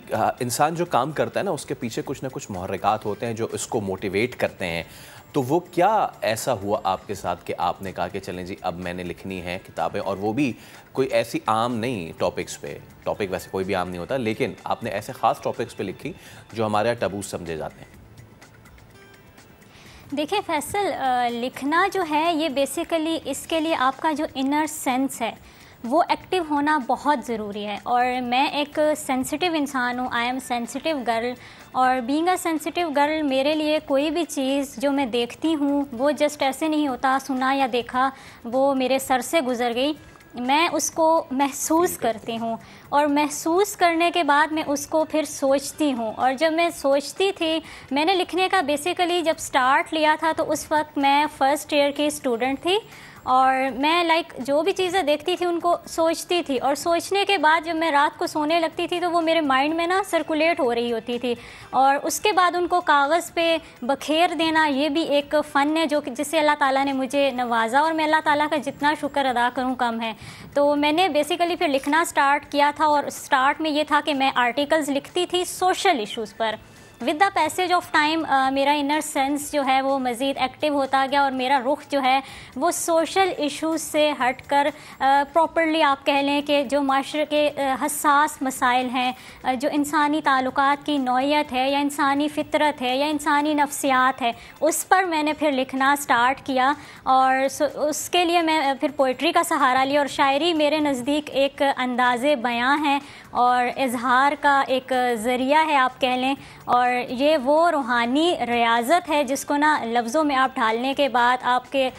इंसान जो काम करता है ना उसके पीछे कुछ ना कुछ मुहर्रिकात होते हैं जो इसको मोटिवेट करते हैं। तो वो क्या ऐसा हुआ आपके साथ कि आपने कहा कि चलें जी अब मैंने लिखनी है किताबें, और वो भी कोई ऐसी आम नहीं टॉपिक्स पे, टॉपिक वैसे कोई भी आम नहीं होता, लेकिन आपने ऐसे ख़ास टॉपिक्स पे लिखी जो हमारे यहाँ टबू समझे जाते हैं? देखिए फैसल, लिखना जो है ये बेसिकली इसके लिए आपका जो इनर सेंस है वो एक्टिव होना बहुत ज़रूरी है। और मैं एक सेंसिटिव इंसान हूँ, आई एम सेंसिटिव गर्ल, और बीइंग अ सेंसिटिव गर्ल मेरे लिए कोई भी चीज़ जो मैं देखती हूँ वो जस्ट ऐसे नहीं होता, सुना या देखा वो मेरे सर से गुज़र गई, मैं उसको महसूस करती हूँ और महसूस करने के बाद मैं उसको फिर सोचती हूँ। और जब मैं सोचती थी, मैंने लिखने का बेसिकली जब स्टार्ट लिया था तो उस वक्त मैं फ़र्स्ट ईयर की स्टूडेंट थी और मैं जो भी चीज़ें देखती थी उनको सोचती थी, और सोचने के बाद जब मैं रात को सोने लगती थी तो वो मेरे माइंड में ना सर्कुलेट हो रही होती थी, और उसके बाद उनको कागज़ पे बखेर देना ये भी एक फ़न है जो जिससे अल्लाह ताला ने मुझे नवाजा, और मैं अल्लाह ताला का जितना शुक्र अदा करूँ कम है। तो मैंने बेसिकली फिर लिखना स्टार्ट किया था, और स्टार्ट में ये था कि मैं आर्टिकल्स लिखती थी सोशल इश्यूज़ पर। With the passage of time मेरा इनर सेंस जो है वो मज़ीद एक्टिव होता गया, और मेरा रुख जो है वो सोशल इश्यूज़ से हट कर प्रॉपरली आप कह लें कि जो माशरे के हसास मसाइल हैं, जो इंसानी ताल्लुकात की नौइयत है या इंसानी फ़ितरत है या इंसानी नफ्सियात है, उस पर मैंने फिर लिखना स्टार्ट किया। और उसके लिए मैं फिर पोइट्री का सहारा लिया, और शायरी मेरे नज़दीक एक अंदाज़े बयां है और इजहार का एक ज़रिया है आप कह लें, और ये वो रूहानी रियाज़त है जिसको ना लफ्ज़ों में आप ढालने के बाद आपके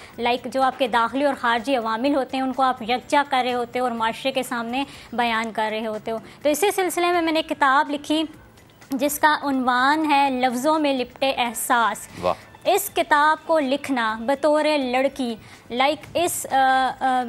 जो आपके दाखिली और ख़ारजी अवामिल होते हैं उनको आप यकजा कर रहे होते हो और माशरे के सामने बयान कर रहे होते हो। तो इसी सिलसिले में मैंने किताब लिखी जिसका उन्वान है लफ्ज़ों में लिपटे एहसास। इस किताब को लिखना बतौर लड़की इस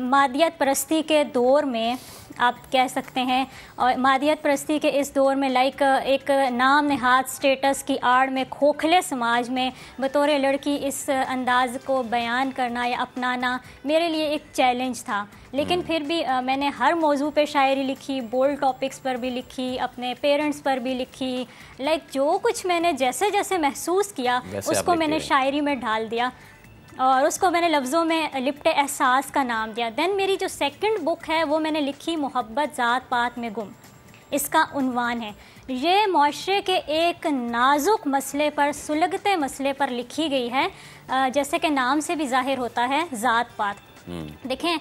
मादियत परस्ती के दौर में आप कह सकते हैं, और मादियत परस्ती के इस दौर में एक नाम नहाद स्टेटस की आड़ में खोखले समाज में बतौर लड़की इस अंदाज़ को बयान करना या अपनाना मेरे लिए एक चैलेंज था। लेकिन फिर भी मैंने हर मौजू पे शायरी लिखी, बोल्ड टॉपिक्स पर भी लिखी, अपने पेरेंट्स पर भी लिखी, जो कुछ मैंने जैसे जैसे महसूस किया उसको मैंने शायरी में ढाल दिया, और उसको मैंने लफ्ज़ों में लिपटे एहसास का नाम दिया। दैन मेरी जो सेकंड बुक है वो मैंने लिखी मोहब्बत ज़ात पात में गुम। इसका उन्वान है, ये माशरे के एक नाजुक मसले पर, सुलगते मसले पर लिखी गई है, जैसे कि नाम से भी ज़ाहिर होता है ज़ात पात। देखें,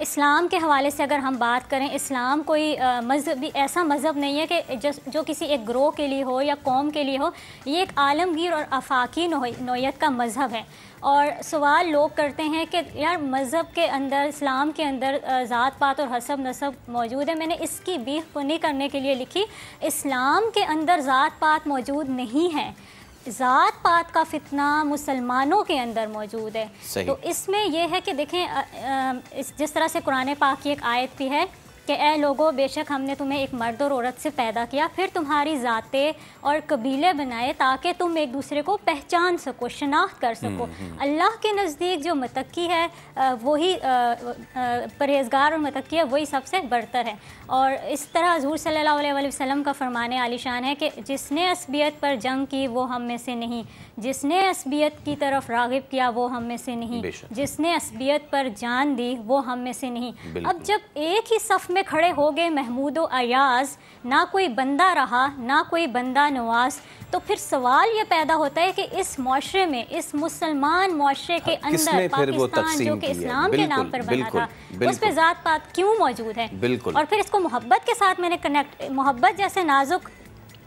इस्लाम के हवाले से अगर हम बात करें, इस्लाम कोई मज़हबी ऐसा मज़हब नहीं है कि जो किसी एक ग्रोह के लिए हो या कौम के लिए हो, ये एक आलमगीर और आफाकी नौयत का मज़हब है। और सवाल लोग करते हैं कि यार मज़हब के अंदर, इस्लाम के अंदर ज़ात पात और हसब नसब मौजूद है। मैंने इसकी बीफ पुनी करने के लिए लिखी, इस्लाम के अंदर ज़ात पात मौजूद नहीं है, ज़ात पात का फितना मुसलमानों के अंदर मौजूद है। तो इसमें यह है कि देखें, जिस तरह से कुरान पाक की एक आयत भी है कि ए लोगो, बेशक हमने तुम्हें एक मर्द और औरत से पैदा किया, फिर तुम्हारी ज़ातें और कबीले बनाए ताकि तुम एक दूसरे को पहचान सको, शनाख्त कर सको। अल्लाह के नज़दीक जो मतकी है वही परहेज़गार और मतकी है, वही सबसे बरतर है। और इस तरह हुज़ूर सल्लल्लाहु अलैहि वसल्लम का फरमाने आलिशान है कि जिसने असबियत पर जंग की वो हम में से नहीं, जिसने असबियत की तरफ राग़िब किया वो हम में से नहीं, जिसने असबियत पर जान दी वो हम में से नहीं। अब जब एक ही सफ़ में खड़े हो गए महमूद व अयाज, ना कोई बंदा रहा ना कोई बंदा नवाज, तो फिर सवाल ये पैदा होता है कि इस माशरे में, इस मुसलमान माशरे के अंदर पाकिस्तान जो कि इस्लाम के नाम पर बना था, उस पर ज़ात पात क्यों मौजूद है? और फिर इसको मोहब्बत के साथ मैंने कनेक्ट, मोहब्बत जैसे नाजुक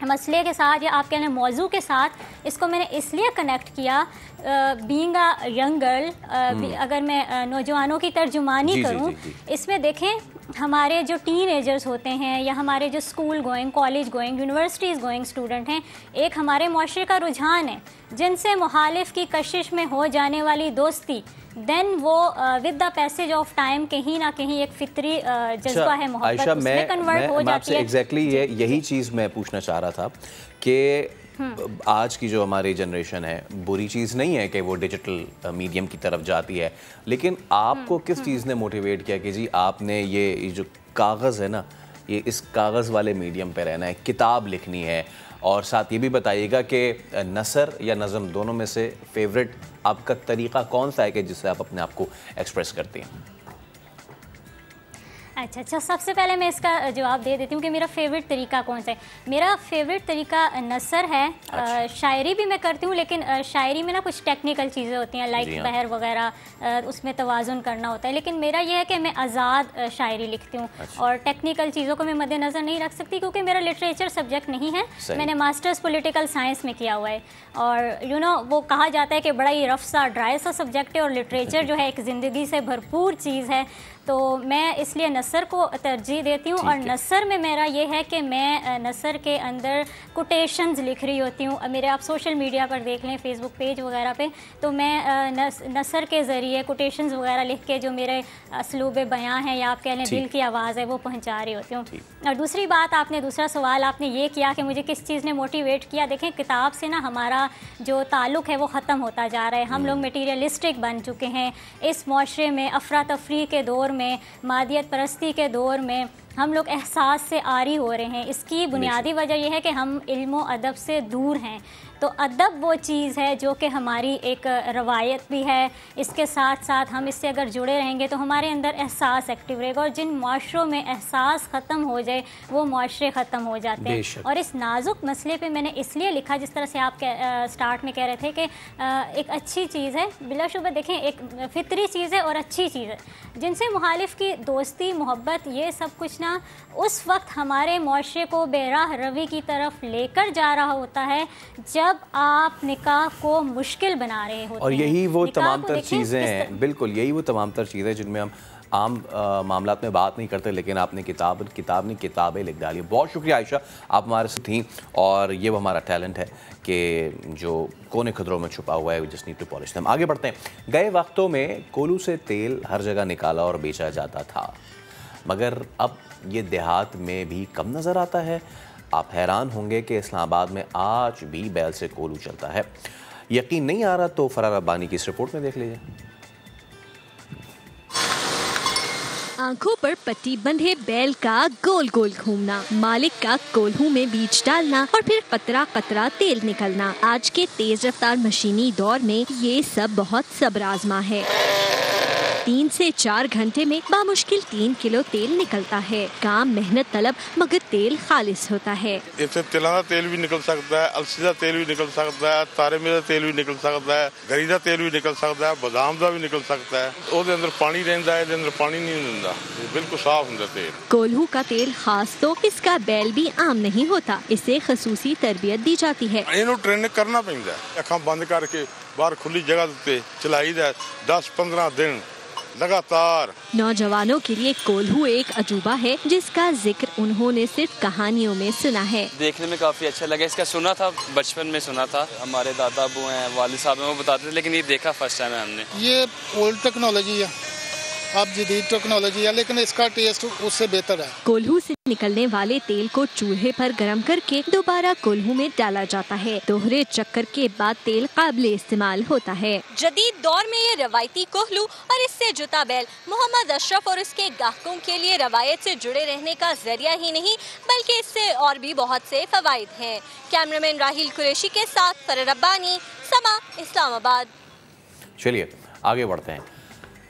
मसले के साथ या आप कह लें मौजू के साथ इसको मैंने इसलिए कनेक्ट किया, बीइंग अ यंग गर्ल, अगर मैं नौजवानों की तर्जुमानी करूं, इसमें देखें हमारे जो टीन एजर्स होते हैं या हमारे जो school going, college going, universities going student हैं, एक हमारे माशरे का रुझान है जिनसे मुखालिफ की कशिश में हो जाने वाली दोस्ती, देन वो with the passage of time कहीं ना कहीं एक फितरी जज्बा है मोहब्बत, उसमें कन्वर्ट हो जाती है। एग्जैक्टली यही चीज़ मैं पूछना चाह रहा था कि आज की जो हमारी जनरेशन है, बुरी चीज़ नहीं है कि वो डिजिटल मीडियम की तरफ जाती है, लेकिन आपको किस चीज़ ने मोटिवेट किया कि जी आपने ये जो कागज़ है ना, ये इस कागज़ वाले मीडियम पे रहना है, किताब लिखनी है? और साथ ये भी बताइएगा कि नसर या नज़म दोनों में से फेवरेट आपका तरीक़ा कौन सा है कि जिससे आप अपने आप को एक्सप्रेस करती हैं? अच्छा, सबसे पहले मैं इसका जवाब दे देती हूँ कि मेरा फेवरेट तरीका कौन सा है। मेरा फेवरेट तरीका नसर है। अच्छा। शायरी भी मैं करती हूँ, लेकिन शायरी में ना कुछ टेक्निकल चीज़ें होती हैं, लाइक बहर वगैरह, उसमें तवाज़ुन करना होता है। लेकिन मेरा यह है कि मैं आज़ाद शायरी लिखती हूँ। अच्छा। और टेक्निकल चीज़ों को मैं मद्देनज़र नहीं रख सकती क्योंकि मेरा लिटरेचर सब्जेक्ट नहीं है। मैंने मास्टर्स पॉलिटिकल साइंस में किया हुआ है। और वो कहा जाता है कि बड़ा ही रफ सा ड्राई सा सब्जेक्ट है और लिटरेचर जो है एक ज़िंदगी से भरपूर चीज़ है। तो मैं इसलिए नसर को तरजीह देती हूँ। और नसर में मेरा ये है कि मैं नसर के अंदर कोटेशंस लिख रही होती हूँ। मेरे आप सोशल मीडिया पर देख लें, फेसबुक पेज वगैरह पे, तो मैं नसर के ज़रिए कोटेशंस वगैरह लिख के जो मेरे असलूब बयां हैं या आप कह लें दिल की आवाज़ है वो पहुँचा रही होती हूँ। और दूसरी बात, दूसरा सवाल आपने ये किया कि मुझे किस चीज़ ने मोटिवेट किया। देखें, किताब से ना हमारा जो ताल्लुक़ है वो ख़त्म होता जा रहा है। हम लोग मटीरियलिस्टिक बन चुके हैं इस माशरे में। अफरा तफरी के दौर में, मादियत परस्ती के दौर में हम लोग एहसास से आरी हो रहे हैं। इसकी बुनियादी वजह यह है कि हम इल्म व अदब से दूर हैं। तो अदब वो चीज़ है जो कि हमारी एक रवायत भी है। इसके साथ साथ हम इससे अगर जुड़े रहेंगे तो हमारे अंदर एहसास एक्टिव रहेगा। और जिन माशरों में एहसास ख़त्म हो जाए वो माशरे ख़त्म हो जाते हैं। और इस नाजुक मसले पे मैंने इसलिए लिखा, जिस तरह से आप स्टार्ट में कह रहे थे कि एक अच्छी चीज़ है, बिलाशुबा देखें एक फितरी चीज़ है और अच्छी चीज़ है। जिनसे मुखालिफ की दोस्ती, मोहब्बत, ये सब कुछ ना उस वक्त हमारे माशरे को बेराह रवी की तरफ लेकर जा रहा होता है जब आप निकाह को मुश्किल बना रहे होते हैं। और यही वो तमाम तर चीज़ें हैं, बिल्कुल यही वो तमाम तर चीज़ें जिनमें हम आम मामलात में बात नहीं करते, लेकिन आपने किताबें लिख डाली। बहुत शुक्रिया आयशा, आप हमारे साथ थी। और ये वो हमारा टैलेंट है कि जो कोने खदरों में छुपा हुआ है, just need to polish them. आगे बढ़ते हैं। गए वक्तों में कोलू से तेल हर जगह निकाला और बेचा जाता था, मगर अब ये देहात में भी कम नज़र आता है। आप हैरान होंगे कि इस्लामाबाद में आज भी बैल से कोलू चलता है। यकीन नहीं आ रहा तो फरार रब्बानी की इस रिपोर्ट में देख लीजिए। आंखों पर पट्टी बंधे बैल का गोल गोल घूमना, मालिक का कोल्हू में बीज डालना और फिर कतरा कतरा तेल निकलना। आज के तेज रफ्तार मशीनी दौर में ये सब बहुत सब्र आजमा है। 3 से 4 घंटे में बामुश्किल 3 किलो तेल निकलता है। काम मेहनत तलब मगर तेल खालिस होता है। इससे तिलाना तेल भी निकल सकता है, अलसी का तेल भी निकल सकता है, तारे मेरा तेल भी निकल सकता है, गरी का तेल भी निकल सकता है, बादाम का भी निकल सकता है। ਉਹਦੇ अंदर पानी रहता है, अंदर पानी नहीं रहता, बिल्कुल साफ होता तेल। कोल्हू का तेल खास तो इसका बैल भी आम नहीं होता, इसे खसूसी तरबियत दी जाती है। इन्हों ट्रेनिंग करना पैंदा है। अखां बंद करके बाहर खुली जगह ते चलाईदा 10-15 दिन लगातार। नौजवानों के लिए कोल्हू एक अजूबा है जिसका जिक्र उन्होंने सिर्फ कहानियों में सुना है। देखने में काफी अच्छा लगा। इसका सुना था, बचपन में सुना था, हमारे दादा अबू हैं, वालिद साहब हैं, वो बताते थे, लेकिन ये देखा फर्स्ट टाइम है हमने। ये ओल्ड टेक्नोलॉजी है, अब जदीद टेक्नोलॉजी है, लेकिन इसका टेस्ट उससे बेहतर है। कोल्हू से निकलने वाले तेल को चूल्हे पर गर्म करके दोबारा कोल्हू में डाला जाता है। दोहरे चक्कर के बाद तेल काबिले इस्तेमाल होता है। जदीद दौर में ये रवायती कोल्हू और इससे जुता बैल मोहम्मद अशरफ और उसके ग्राहकों के लिए रवायत से जुड़े रहने का जरिया ही नहीं, बल्कि इससे और भी बहुत से फवाइद हैं। कैमरामैन राहिल कुरैशी के साथ फरार रब्बानी, समा, इस्लामाबाद। चलिए आगे बढ़ते हैं।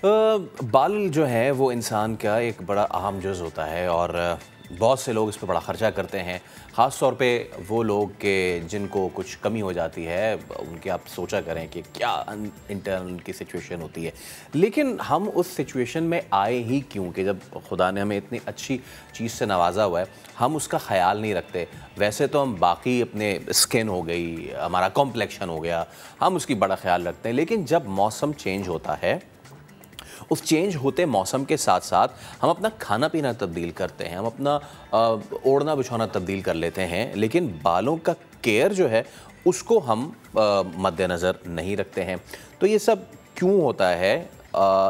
बाल जो है वो इंसान का एक बड़ा अहम जुज़ होता है और बहुत से लोग इस पर बड़ा ख़र्चा करते हैं। ख़ास तौर पे वो लोग के जिनको कुछ कमी हो जाती है, उनके आप सोचा करें कि क्या इंटरनल की सिचुएशन होती है। लेकिन हम उस सिचुएशन में आए ही क्यों कि जब खुदा ने हमें इतनी अच्छी चीज़ से नवाजा हुआ है, हम उसका ख्याल नहीं रखते। वैसे तो हम बाकी अपने स्किन हो गई, हमारा कॉम्प्लेक्शन हो गया, हम उसकी बड़ा ख्याल रखते हैं। लेकिन जब मौसम चेंज होता है, उस चेंज होते मौसम के साथ साथ हम अपना खाना पीना तब्दील करते हैं, हम अपना ओढ़ना बिछौना तब्दील कर लेते हैं, लेकिन बालों का केयर जो है उसको हम मद्देनज़र नहीं रखते हैं। तो ये सब क्यों होता है,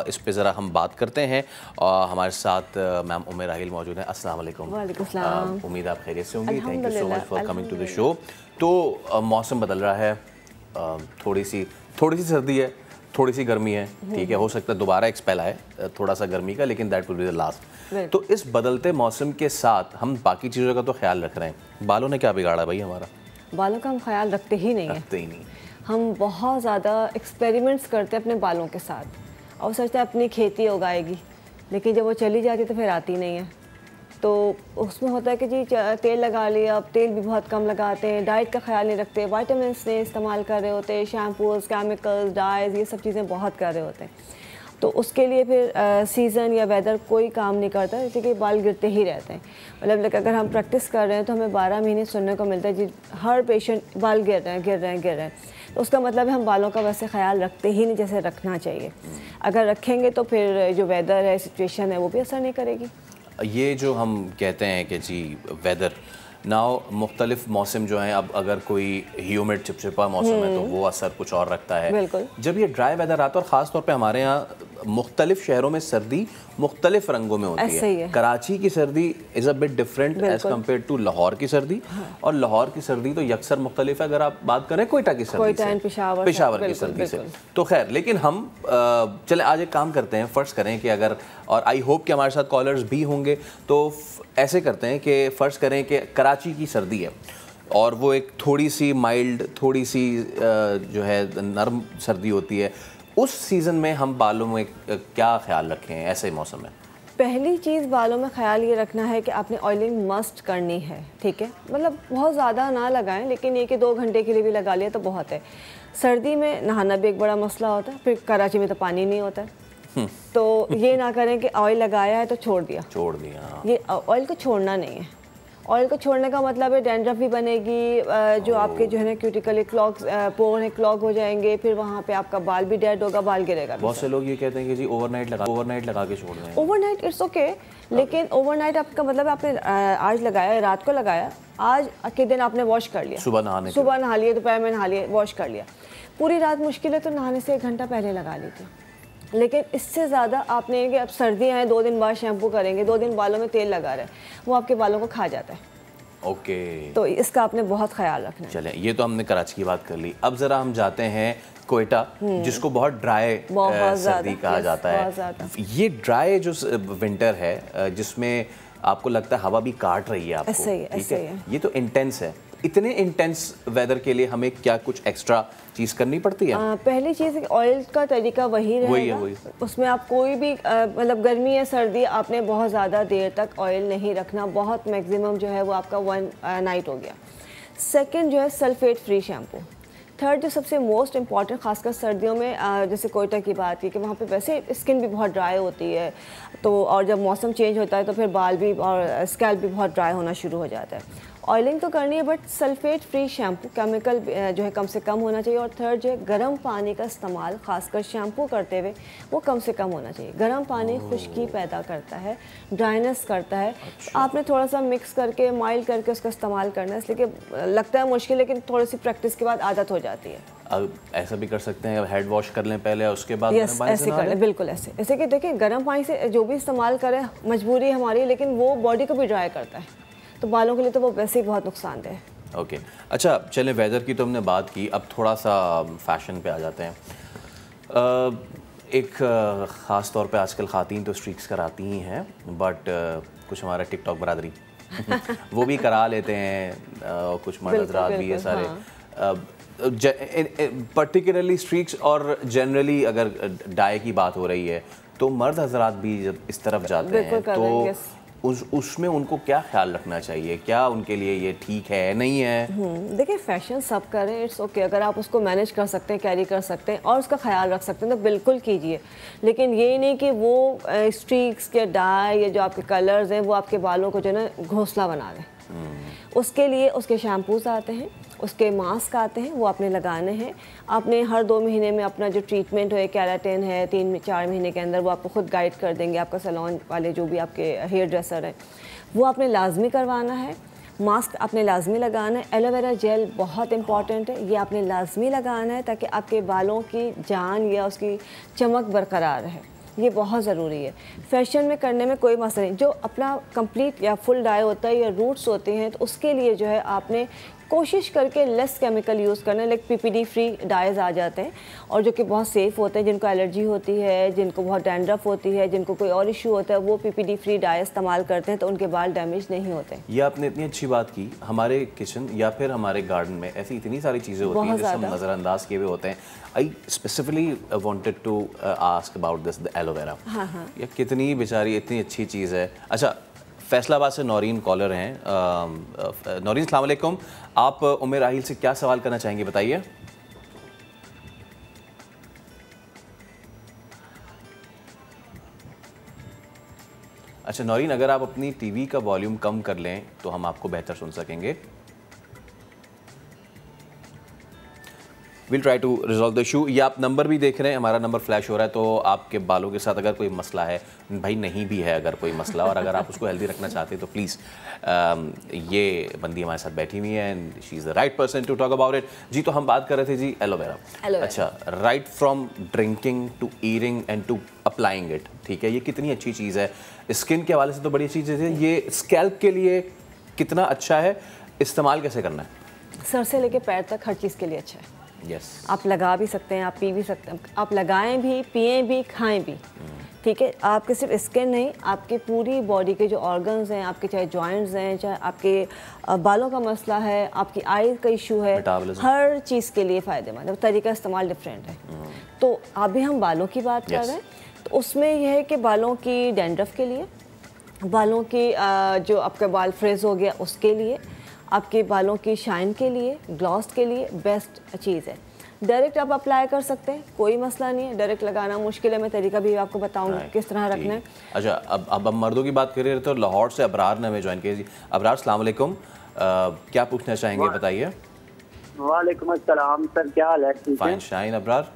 इस पे ज़रा हम बात करते हैं। हमारे साथ मैम उम्मे राहिल मौजूद हैं। अस्सलाम वालेकुम। वालेकुम सलाम। उम्मीद आप खैरियत से होंगी। Thank you so much for coming to the show. तो मौसम बदल रहा है, थोड़ी सी सर्दी है, थोड़ी सी गर्मी है, ठीक है, हो सकता है दोबारा एक स्पेल आए थोड़ा सा गर्मी का, लेकिन that will be the last. तो इस बदलते मौसम के साथ हम बाकी चीज़ों का तो ख्याल रख रहे हैं, बालों ने क्या बिगाड़ा भाई हमारा? बालों का हम ख्याल रखते ही नहीं है। हम बहुत ज़्यादा एक्सपेरिमेंट्स करते हैं अपने बालों के साथ और सोचते हैं अपनी खेती उगाएगी, लेकिन जब वो चली जाती है तो फिर आती नहीं है। तो उसमें होता है कि जी तेल लगा लिया, अब तेल भी बहुत कम लगाते हैं, डाइट का ख्याल नहीं रखते, वाइटामिन्स नहीं इस्तेमाल कर रहे होते, शैम्पूज़, केमिकल्स, डाइज, ये सब चीज़ें बहुत कर रहे होते हैं। तो उसके लिए फिर सीज़न या वेदर कोई काम नहीं करता, जैसे कि बाल गिरते ही रहते हैं। मतलब अगर हम प्रैक्टिस कर रहे हैं तो हमें 12 महीने सुनने को मिलता है जी हर पेशेंट बाल गिर रहे हैं। तो उसका मतलब है हम बालों का वैसे ख्याल रखते ही नहीं जैसे रखना चाहिए। अगर रखेंगे तो फिर जो वेदर है, सिचुएशन है, वो भी असर नहीं करेगी। ये जो हम कहते हैं कि जी वेदर नाउ मुख्तलिफ मौसम जो हैं, अब अगर कोई ह्यूमिड चिपचिपा मौसम है तो वो असर कुछ और रखता है। बिल्कुल। जब ये ड्राई वेदर आता है और ख़ास तौर पे हमारे यहाँ मुख्तलिफ शहरों में सर्दी मुख्तलिफ रंगों में होती है। कराची की सर्दी is a bit different as compare to Lahore की सर्दी, और लाहौर की सर्दी तो यकसर मुख्तलिफ है अगर आप बात करें कोयटा की सर्दी से, पेशावर की सर्दी से। तो खैर, लेकिन हम चले आज एक काम करते हैं, फ़र्ज़ करें कि अगर, और आई होप कि हमारे साथ कॉलर्स भी होंगे, तो ऐसे करते हैं कि फ़र्ज़ करें कि कराची की सर्दी है और वो एक थोड़ी सी माइल्ड, थोड़ी सी जो है नरम सर्दी होती है, उस सीज़न में हम बालों में क्या ख्याल रखें ऐसे मौसम में? पहली चीज़ बालों में ख्याल ये रखना है कि आपने ऑयलिंग मस्ट करनी है, ठीक है। मतलब बहुत ज़्यादा ना लगाएं, लेकिन ये कि 2 घंटे के लिए भी लगा लिया तो बहुत है। सर्दी में नहाना भी एक बड़ा मसला होता है, फिर कराची में तो पानी नहीं होता है। तो ये ना करें कि ऑयल लगाया है तो छोड़ दिया। ये ऑयल को छोड़ना नहीं है। ऑयल को छोड़ने का मतलब है डैंड्रफ भी बनेगी, जो आपके जो है ना क्यूटिकल पोर है क्लॉग हो जाएंगे, फिर वहाँ पे आपका बाल भी डेड होगा, बाल गिरेगा। बहुत से लोग ये कहते हैं कि जी ओवरनाइट लगा के छोड़ दें। ओवरनाइट इट्स ओके, लेकिन ओवरनाइट आपका मतलब आपने आज लगाया, रात को लगाया, आज के दिन आपने वॉश कर लिया, सुबह नहा लिया, दोपहर में नहा लिया, वॉश कर लिया, पूरी रात मुश्किल है तो नहाने से 1 घंटा पहले लगा लीजिए। लेकिन इससे ज़्यादा आपने कि अब सर्दियाँ हैं, 2 दिन बाद शैम्पू करेंगे, 2 दिन बालों में तेल लगा रहे हैं, वो आपके बालों को खा जाता है। ओके। तो इसका आपने बहुत ख्याल रखना है। चलें, ये तो हमने कराची की बात कर ली। अब ज़रा हम जाते हैं कोयटा, जिसको बहुत ड्राई सर्दी कहा जाता है। ये ड्राई जो विंटर है जिसमें आपको लगता है हवा भी काट रही है आपको, ठीक है, ये तो इंटेंस है। इतने इंटेंस वेदर के लिए हमें क्या कुछ एक्स्ट्रा चीज़ करनी पड़ती है? पहली चीज़ ऑयल का तरीका वही रहेगा। उसमें आप कोई भी मतलब गर्मी या सर्दी आपने बहुत ज़्यादा देर तक ऑयल नहीं रखना, बहुत मैक्सिमम जो है वो आपका 1 नाइट हो गया। सेकंड जो है सल्फेट फ्री शैम्पू। थर्ड जो सबसे मोस्ट इम्पॉर्टेंट, खासकर सर्दियों में जैसे कोयटा की बात की कि वहाँ पे वैसे स्किन भी बहुत ड्राई होती है, तो और जब मौसम चेंज होता है तो फिर बाल भी और स्कैल्प भी बहुत ड्राई होना शुरू हो जाता है। ऑयलिंग तो करनी है, but sulphate free shampoo, chemical जो है कम से कम होना चाहिए। और थर्ड जो है गर्म पानी का इस्तेमाल, खासकर शैम्पू करते हुए, वो कम से कम होना चाहिए। गर्म पानी खुश्की पैदा करता है, ड्राइनेस करता है। आपने थोड़ा सा मिक्स करके माइल्ड करके उसका इस्तेमाल करना है, इसलिए कि लगता है मुश्किल, लेकिन थोड़ी सी प्रैक्टिस के बाद आदत हो जाती है। अब ऐसा भी कर सकते हैं, हेड वॉश कर लें पहले, उसके बाद ऐसे कर लें, बिल्कुल ऐसे कि देखिए गर्म पानी से जो भी इस्तेमाल करें, मजबूरी हमारी, लेकिन वो बॉडी को भी ड्राई करता है, तो बालों के लिए तो वो वैसे ही बहुत नुकसानदेह है। ओके, अच्छा चलें, वेदर की तो हमने बात की, अब थोड़ा सा फैशन पे आ जाते हैं। एक ख़ास तौर पे आजकल ख़ातीन तो स्ट्रीक्स कराती ही हैं, बट कुछ हमारा टिकटॉक बरादरी वो भी करा लेते हैं, कुछ मर्द हज़रात भी है सारे, पर्टिकुलरली स्ट्रीक्स, और जनरली अगर डाई की बात हो रही है तो मर्द हज़रात भी जब इस तरफ जाते हैं तो उसमें उनको क्या ख्याल रखना चाहिए? क्या उनके लिए ये ठीक है, नहीं है? देखिए फैशन सब करें, इट्स ओके। अगर आप उसको मैनेज कर सकते हैं, कैरी कर सकते हैं और उसका ख्याल रख सकते हैं तो बिल्कुल कीजिए, लेकिन ये नहीं कि वो स्ट्रीक्स के डाई या जो आपके कलर्स हैं वो आपके बालों को जो है ना घोंसला बना दें। उसके लिए उसके शैम्पूज़ आते हैं, उसके मास्क आते हैं, वो आपने लगाने हैं। आपने हर 2 महीने में अपना जो ट्रीटमेंट है, केराटिन है, 3-4 महीने के अंदर वो आपको खुद गाइड कर देंगे, आपका सैलून वाले जो भी आपके हेयर ड्रेसर हैं, वो आपने लाजमी करवाना है। मास्क आपने लाजमी लगाना है। एलोवेरा जेल बहुत इंपॉर्टेंट है, ये आपने लाजमी लगाना है ताकि आपके बालों की जान या उसकी चमक बरकरार रहे, ये बहुत ज़रूरी है। फैशन में करने में कोई मसला नहीं, जो अपना कंप्लीट या फुल डाई होता है या रूट्स होते हैं तो उसके लिए जो है आपने कोशिश करके लेस केमिकल यूज़ करना, लाइक PPD फ्री डाइज आ जाते हैं और जो कि बहुत सेफ़ होते हैं। जिनको एलर्जी होती है, जिनको बहुत डैंड्रफ होती है, जिनको कोई और इशू होता है, वो PPD फ्री डाई इस्तेमाल करते हैं तो उनके बाल डैमेज नहीं होते। ये आपने इतनी अच्छी बात की। हमारे किचन या फिर हमारे गार्डन में ऐसी इतनी सारी चीज़ें होती हैं जिसे हम नज़रअंदाज किए हुए होते हैं। I specifically wanted to ask about this, the aloe vera. ये कितनी बेचारी इतनी अच्छी चीज़ है। अच्छा, फैसलाबाद से नौरीन कॉलर हैं। नौरीन, अस्सलाम वालेकुम। आप उम्मे राहिल से क्या सवाल करना चाहेंगे, बताइए। अच्छा नौरीन, अगर आप अपनी टीवी का वॉल्यूम कम कर लें तो हम आपको बेहतर सुन सकेंगे। Will try to resolve the issue. ये आप नंबर भी देख रहे हैं, हमारा नंबर फ्लैश हो रहा है, तो आपके बालों के साथ अगर कोई मसला है, भाई नहीं भी है अगर कोई मसला, और अगर आप उसको हेल्दी रखना चाहते हैं तो प्लीज़ ये बंदी हमारे साथ बैठी हुई है and she is the right person to talk about it. जी, तो हम बात कर रहे थे जी एलोवेरा। अच्छा, right from drinking to eating and to applying it, ठीक है, ये कितनी अच्छी चीज़ है। स्किन के हवाले से तो बड़ी अच्छी चीज़ है। ये स्कैल्प के लिए कितना अच्छा है, इस्तेमाल कैसे करना है? सर से लेके पैर तक हर चीज़ के लिए अच्छा है। Yes. आप लगा भी सकते हैं, आप पी भी सकते हैं, आप लगाएं भी, पिएं भी, खाएं भी, ठीक है। आपके सिर्फ स्किन नहीं, आपके पूरी बॉडी के जो ऑर्गन्स हैं, आपके चाहे जॉइंट्स हैं, चाहे आपके बालों का मसला है, आपकी आईज का इशू है, हर चीज़ के लिए फ़ायदेमंद है। तरीका इस्तेमाल डिफरेंट है। तो अभी हम बालों की बात कर रहे हैं, तो उसमें यह है कि बालों की डैंड्रफ के लिए, बालों की जो आपका बाल फ्रेज हो गया उसके लिए, आपके बालों की शाइन के लिए, ग्लॉस के लिए बेस्ट चीज़ है। डायरेक्ट आप अप्लाई कर सकते हैं, कोई मसला नहीं है। डायरेक्ट लगाना मुश्किल है, मैं तरीका भी आपको बताऊंगी किस तरह रखना है। अच्छा, अब हम मर्दों की बात कर रहे हैं, तो लाहौर से अबरार ने हमें ज्वाइन किया जी। अबरार, अस्सलाम वालेकुम, क्या पूछना चाहेंगे, बताइए। वालेकुम अस्सलाम सर, क्या हाल है? Fine shine. Abrar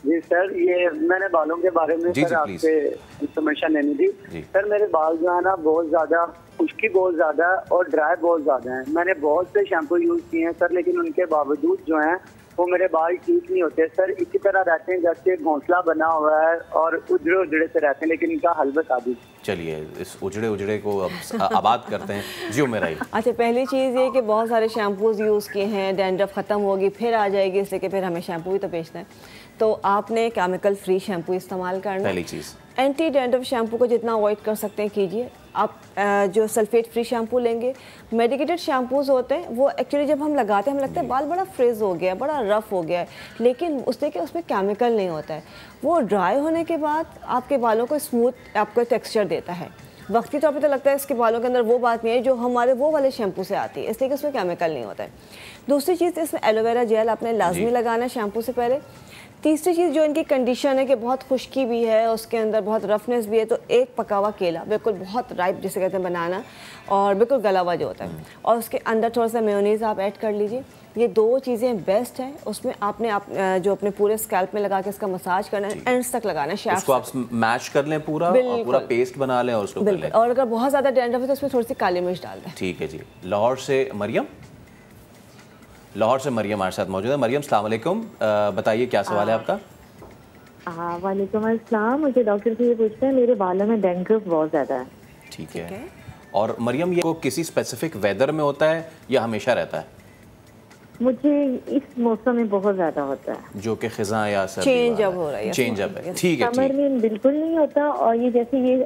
ji sir, ये मैंने बालों के बारे में सर आपसे इंफॉर्मेशन लेनी थी। सर मेरे बाल जो है ना बहुत ज़्यादा खुश्की बहुत ज़्यादा है और ड्राई बहुत ज़्यादा है। मैंने बहुत से शैम्पू यूज़ किए हैं सर, लेकिन उनके बावजूद जो हैं वो मेरे बाल ठीक नहीं होते सर। इसी तरह रहते हैं जैसे घोंसला बना हुआ है और उजड़े उजड़े से रहते हैं, लेकिन इनका हल बता दीजिए। चलिए, इस उजड़े उजड़े को अब आबाद करते हैं जी। मेरा अच्छा, पहली चीज़ ये कि बहुत सारे शैम्पूज़ यूज़ किए हैं, डैंड्रफ ख़त्म होगी फिर आ जाएगी, इसलिए कि फिर हमें शैम्पू भी तो बेचना है। तो आपने केमिकल फ्री शैम्पू इस्तेमाल करना। पहली चीज़, एंटी डैंड्रफ शैम्पू को जितना अवॉइड कर सकते हैं कीजिए। आप जो सल्फेट फ्री शैम्पू लेंगे, मेडिकेटेड शैम्पूज़ होते हैं, वो एक्चुअली जब हम लगाते हैं हमें लगता है बाल बड़ा फ्रिज हो गया है, बड़ा रफ़ हो गया है, लेकिन उससे कि उसमें केमिकल नहीं होता है। वो ड्राई होने के बाद आपके बालों को स्मूथ आपको टेक्सचर देता है। वक्ती तौर पे तो लगता है इसके बालों के अंदर वो बात नहीं है जो हमारे वो वाले शैम्पू से आती है, इसलिए कि उसमें केमिकल नहीं होता है। दूसरी चीज़, इसमें एलोवेरा जेल आपने लाजमी लगाना है शैम्पू से पहले। तीसरी चीज़, जो इनकी कंडीशन है कि बहुत खुश्की भी है, उसके अंदर बहुत रफनेस भी है, तो एक पका हुआ केला, बिल्कुल बहुत राइप जिसे कहते हैं बनाना, और बिल्कुल गला हुआ जो होता है, और उसके अंदर थोड़ा सा मेयोनीज़ आप ऐड कर लीजिए। ये दो चीज़ें बेस्ट हैं। उसमें आपने जो अपने पूरे स्कैल्प में लगा के इसका मसाज करना है, एंड्स तक लगाना है, उसको आप मैश कर लें पूरा, और पूरा पेस्ट बना लें और उसको कर लें। और अगर बहुत ज़्यादा डैंड्रफ है तो उसमें थोड़ी सी काली मिर्च डाल दें। ठीक है जी। लाहौर से मरियम, लाहौर से मरियम हमारे साथ मौजूद है। मरियम, अस्सलाम वालेकुम, बताइए क्या सवाल है आपका? वालेकुम अस्सलाम। मुझे डॉक्टर से ये पूछते हैं, मेरे बालों में डैंड्रफ बहुत ज़्यादा है। ठीक है। और मरियम, ये किसी स्पेसिफिक वेदर में होता है या हमेशा रहता है? मुझे इस मौसम में बहुत ज़्यादा होता है, जो कि खिज़ां या चेंज अप हो रहा है, चेंज अप है। ठीक है। समर में बिल्कुल नहीं होता, और ये जैसे ये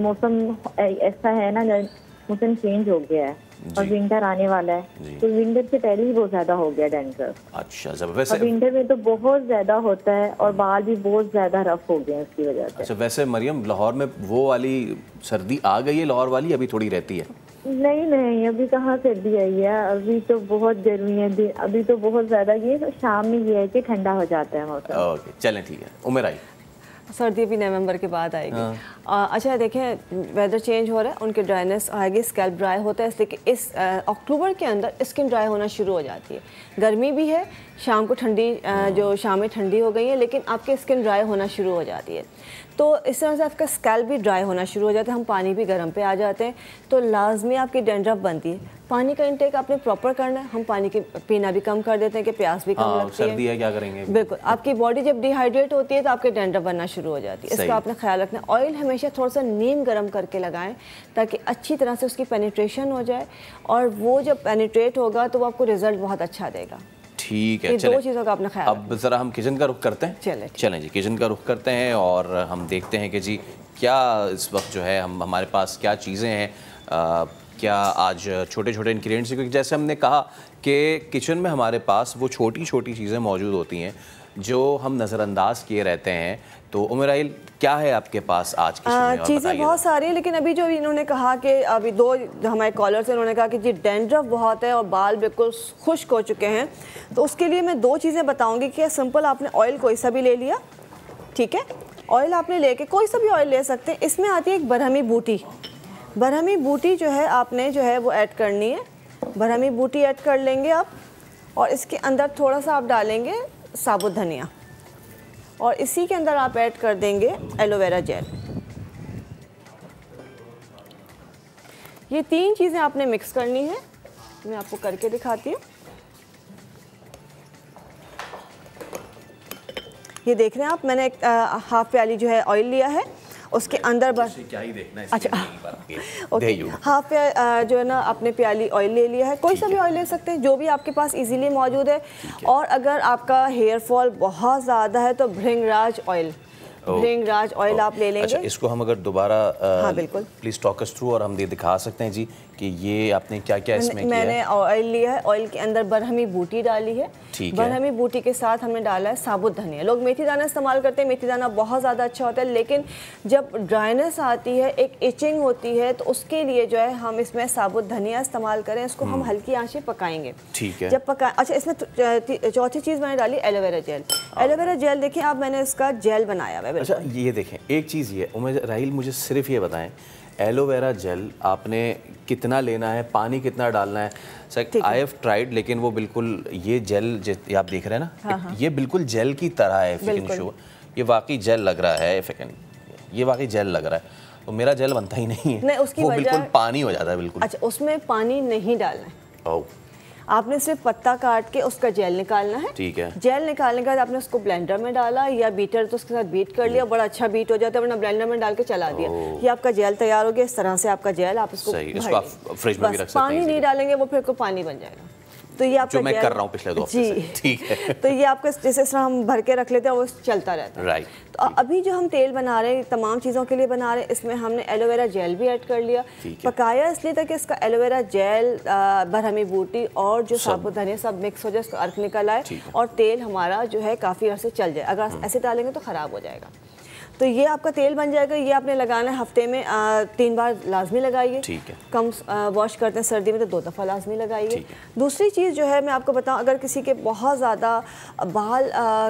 मौसम ऐसा है ना, मौसम चेंज हो गया है और विंटर आने वाला है, तो विंटर से पहले ही बहुत ज्यादा हो गया डैंड्रफ। अच्छा, जब वैसे विंटर में तो बहुत ज्यादा होता है और बाल भी बहुत ज्यादा रफ हो गए हैं उसकी वजह से। अच्छा, वैसे मरियम, लाहौर में वो वाली सर्दी आ गई है लाहौर वाली, अभी थोड़ी रहती है? नहीं, अभी कहाँ सर्दी आई है, अभी तो बहुत गर्मी है, अभी तो बहुत ज्यादा। ये शाम में ये है कि ठंडा हो जाता है मौसम। ओके, चलें, ठीक है। उमर आई, सर्दी भी नवंबर के बाद आएगी। अच्छा देखें, वेदर चेंज हो रहा है, उनके ड्राइनेस आएगी, स्कैल्प ड्राई होता है, इसलिए कि इस अक्टूबर के अंदर स्किन ड्राई होना शुरू हो जाती है। गर्मी भी है, शाम को ठंडी जो शामें ठंडी हो गई हैं, लेकिन आपकी स्किन ड्राई होना शुरू हो जाती है। तो इस तरह से आपका स्कैल्प भी ड्राई होना शुरू हो जाता है, हम पानी भी गर्म पे आ जाते हैं, तो लाजमी आपकी डैंड्रफ बनती है। पानी का इंटेक आपने प्रॉपर करना है, हम पानी की पीना भी कम कर देते हैं कि प्यास भी कम लगती है। सर्दी है, क्या करेंगे? बिल्कुल, आपकी बॉडी जब डिहाइड्रेट होती है तो आपके डैंड्रफ बनना शुरू हो जाती है, इसका आपने ख्याल रखना है। ऑयल हमेशा थोड़ा सा नीम गर्म करके लगाएं ताकि अच्छी तरह से उसकी पेनिट्रेशन हो जाए, और वो जब पेनिट्रेट होगा तो वो आपको रिजल्ट बहुत अच्छा देगा। ठीक है, दो चीज़ों का अपना ख्याल। अब ज़रा हम किचन का रुख करते हैं। चलें जी, किचन का रुख करते हैं और हम देखते हैं कि जी क्या इस वक्त जो है हमारे पास क्या चीज़ें हैं, क्या आज छोटे छोटे इंग्रेडिएंट्स, क्योंकि जैसे हमने कहा कि किचन में हमारे पास वो छोटी छोटी चीज़ें मौजूद होती हैं जो हम नज़रअंदाज किए रहते हैं। तो उमराइल, क्या है आपके पास आज किचन में? चीज़ें बहुत सारी हैं, लेकिन अभी जो इन्होंने कहा कि अभी दो हमारे कॉलर से उन्होंने कहा कि जी डैंड्रफ बहुत है और बाल बिल्कुल खुश्क हो चुके हैं, तो उसके लिए मैं दो चीज़ें बताऊंगी कि सिंपल आपने ऑयल कोई सा भी ले लिया, ठीक है, ऑयल आपने लेके कोई सा भी ऑयल ले सकते हैं। इसमें आती है एक बरहमी बूटी, बरहमी बूटी जो है आपने जो है वो ऐड करनी है, बरहमी बूटी ऐड कर लेंगे आप, और इसके अंदर थोड़ा सा आप डालेंगे साबुत धनिया, और इसी के अंदर आप ऐड कर देंगे एलोवेरा जेल। ये तीन चीज़ें आपने मिक्स करनी है, मैं आपको करके दिखाती हूँ। ये देख रहे हैं आप, मैंने एक हाफ प्याली जो है ऑयल लिया है, उसके अंदर बस क्या ही देखना है। अच्छा, ओके, हाफ जो है ना आपने प्याली ऑयल ले लिया है, कोई सा भी ऑयल ले सकते हैं जो भी आपके पास इजीली मौजूद है। और अगर आपका हेयर फॉल बहुत ज़्यादा है तो भृंगराज ऑयल, भृंगराज ऑयल आप ले लेंगे। अच्छा, इसको हम अगर दोबारा हाँ बिल्कुल प्लीज़ टॉक अस थ्रू और हम दिखा सकते हैं जी कि ये आपने क्या क्या इसमें किया है? मैंने ऑयल लिया है, ऑयल के अंदर बरहमी बूटी डाली है, बरहमी बूटी के साथ हमने डाला है साबुत धनिया। लोग मेथी दाना इस्तेमाल करते हैं, मेथी दाना बहुत ज़्यादा अच्छा होता है, लेकिन जब ड्राइनेस आती है, एक इचिंग होती है, तो उसके लिए जो है हम इसमें साबुत धनिया इस्तेमाल करें, इसको हम हल्की आंच पे पकाएंगे। ठीक है, जब पका, अच्छा इसमें चौथी चीज़ मैंने डाली एलोवेरा जेल। एलोवेरा जेल देखिए आप, मैंने इसका जेल बनाया हुआ है। अच्छा ये देखें, एक चीज़ ये राहिल मुझे सिर्फ ये बताएं, एलोवेरा जेल आपने कितना लेना है, पानी कितना डालना है? सर आई हैव ट्राइड, लेकिन वो बिल्कुल ये जेल आप देख रहे हैं ना, हाँ। ये बिल्कुल जेल की तरह है। शो ये वाकई जेल लग रहा है, ये वाकई जेल लग रहा है, तो मेरा जेल बनता ही नहीं है, नहीं, उसकी वो बिल्कुल पानी हो जाता है बिल्कुल। अच्छा, उसमें पानी नहीं डालना है, आपने सिर्फ पत्ता काट के उसका जेल निकालना है। ठीक है, जेल निकालने के बाद आपने उसको ब्लेंडर में डाला या बीटर तो उसके साथ बीट कर लिया, बड़ा अच्छा बीट हो जाता है, वरना ब्लेंडर में डाल के चला दिया, ये आपका जेल तैयार हो गया। इस तरह से आपका जेल आप इसको फ्रिज में भी रख सकते हैं, पानी नहीं डालेंगे वो फिर पानी बन जाएगा। तो ये आपका जो मैं कर रहा हूँ पिछले 2 हफ्ते से, ठीक है। तो ये आपका जैसे इस तरह हम भर के रख लेते हैं, वो चलता रहता है। राइट। तो अभी जो हम तेल बना रहे हैं, तमाम चीज़ों के लिए बना रहे हैं, इसमें हमने एलोवेरा जेल भी ऐड कर लिया, पकाया इसलिए ताकि इसका एलोवेरा जेल, बरहमी बूटी और जो साबुत धनिया सब मिक्स हो जाए, उसका अर्क निकल आए और तेल हमारा जो है काफ़ी अर्से चल जाए। अगर ऐसे डालेंगे तो ख़राब हो जाएगा। तो ये आपका तेल बन जाएगा। ये आपने लगाना है हफ्ते में 3 बार लाजमी लगाइए। ठीक है। कम वॉश करते हैं सर्दी में तो 2 दफ़ा लाजमी लगाइए। दूसरी चीज़ जो है मैं आपको बताऊं, अगर किसी के बहुत ज़्यादा बाल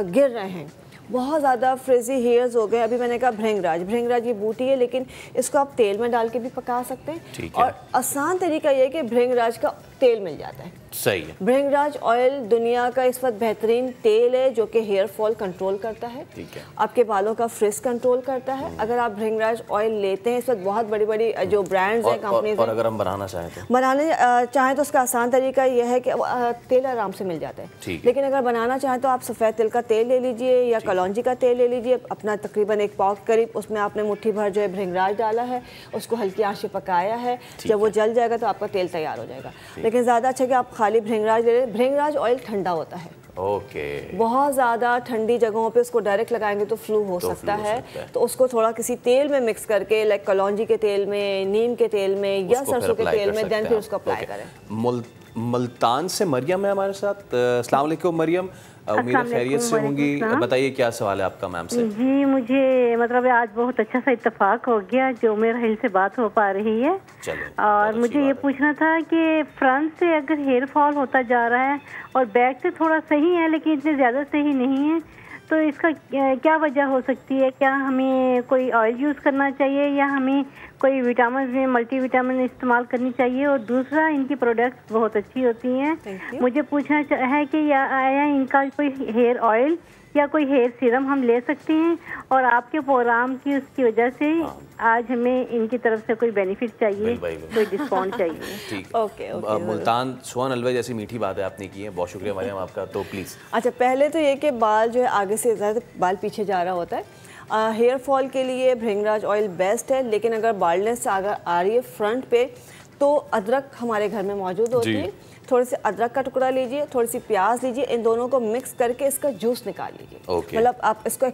गिर रहे हैं, बहुत ज़्यादा फ्रिजी हेयर्स हो गए, अभी मैंने कहा भृंगराज ये बूटी है, लेकिन इसको आप तेल में डाल के भी पका सकते हैं। और आसान तरीका ये है कि भृंगराज का तेल मिल जाता है। सही है। भृंगराज ऑयल दुनिया का इस वक्त बेहतरीन तेल है जो कि हेयर फॉल कंट्रोल करता है। ठीक है। आपके बालों का फ्रिज कंट्रोल करता है। अगर आप भृंगराज ऑयल लेते हैं, इस वक्त बहुत बड़ी बड़ी जो ब्रांड्स हैं, कंपनीज, और अगर हम बनाना चाहें तो उसका आसान तरीका यह है कि तेल आराम से मिल जाता है। लेकिन अगर बनाना चाहें तो आप सफ़ेद तिल का तेल ले लीजिए या कलौंजी का तेल ले लीजिए, अपना तकरीबन 1 पाव करीब, उसमें आपने मुट्ठी भर जो है भृंगराज डाला है, उसको हल्की आंच पे पकाया है। जब वो जल जाएगा तो आपका तेल तैयार हो जाएगा। लेकिन ज़्यादा अच्छा कि आप खाली भृंगराज ले लें। भृंगराज ऑयल ठंडा होता है। बहुत ज़्यादा ठंडी जगहों पे उसको डायरेक्ट लगाएंगे तो फ्लू हो सकता है। तो उसको थोड़ा किसी तेल में मिक्स करके, लाइक कलौंजी के तेल में, नीम के तेल में या सरसों के तेल में, देन फिर उसको अप्लाई करें। मुल्तान से मरियम है हमारे साथ। अस्सलाम वालेकुम मरियम, उम्मीद है खैरियत से होंगी। बताइए क्या सवाल है आपका मैम से? जी, मुझे मतलब आज बहुत अच्छा सा इत्तेफाक हो गया जो मेरे हिल से बात हो पा रही है। और मुझे ये पूछना था कि फ्रंट से अगर हेयर फॉल होता जा रहा है और बैक से थोड़ा सही है लेकिन इतने ज़्यादा सही नहीं है, तो इसका क्या वजह हो सकती है? क्या हमें कोई ऑयल यूज़ करना चाहिए या हमें कोई विटामिन में मल्टीविटामिन इस्तेमाल करनी चाहिए, और दूसरा इनकी प्रोडक्ट्स बहुत अच्छी होती हैं। मुझे पूछना है कि आया इनका कोई हेयर ऑयल या कोई हेयर सीरम हम ले सकते हैं, और आपके प्रोग्राम की उसकी वजह से आज हमें इनकी तरफ से कोई बेनिफिट चाहिए, कोई डिस्काउंट चाहिए। ठीक। ओके। मुल्तान सुहान हलवा जैसी मीठी बातें आपने की हैं, बहुत शुक्रिया मरियम आपका। तो प्लीज़ अच्छा, पहले तो ये कि बाल जो है आगे से ज़्यादा बाल पीछे जा रहा होता है। हेयर फॉल के लिए भृंगराज ऑयल बेस्ट है, लेकिन अगर बाल्डनेस अगर आ रही है फ्रंट पे तो अदरक हमारे घर में मौजूद होती है। थोड़े से अदरक का टुकड़ा लीजिए, थोड़ी सी प्याज लीजिए, इन दोनों को मिक्स करके इसका जूस निकाल लीजिए। मतलब आप इसको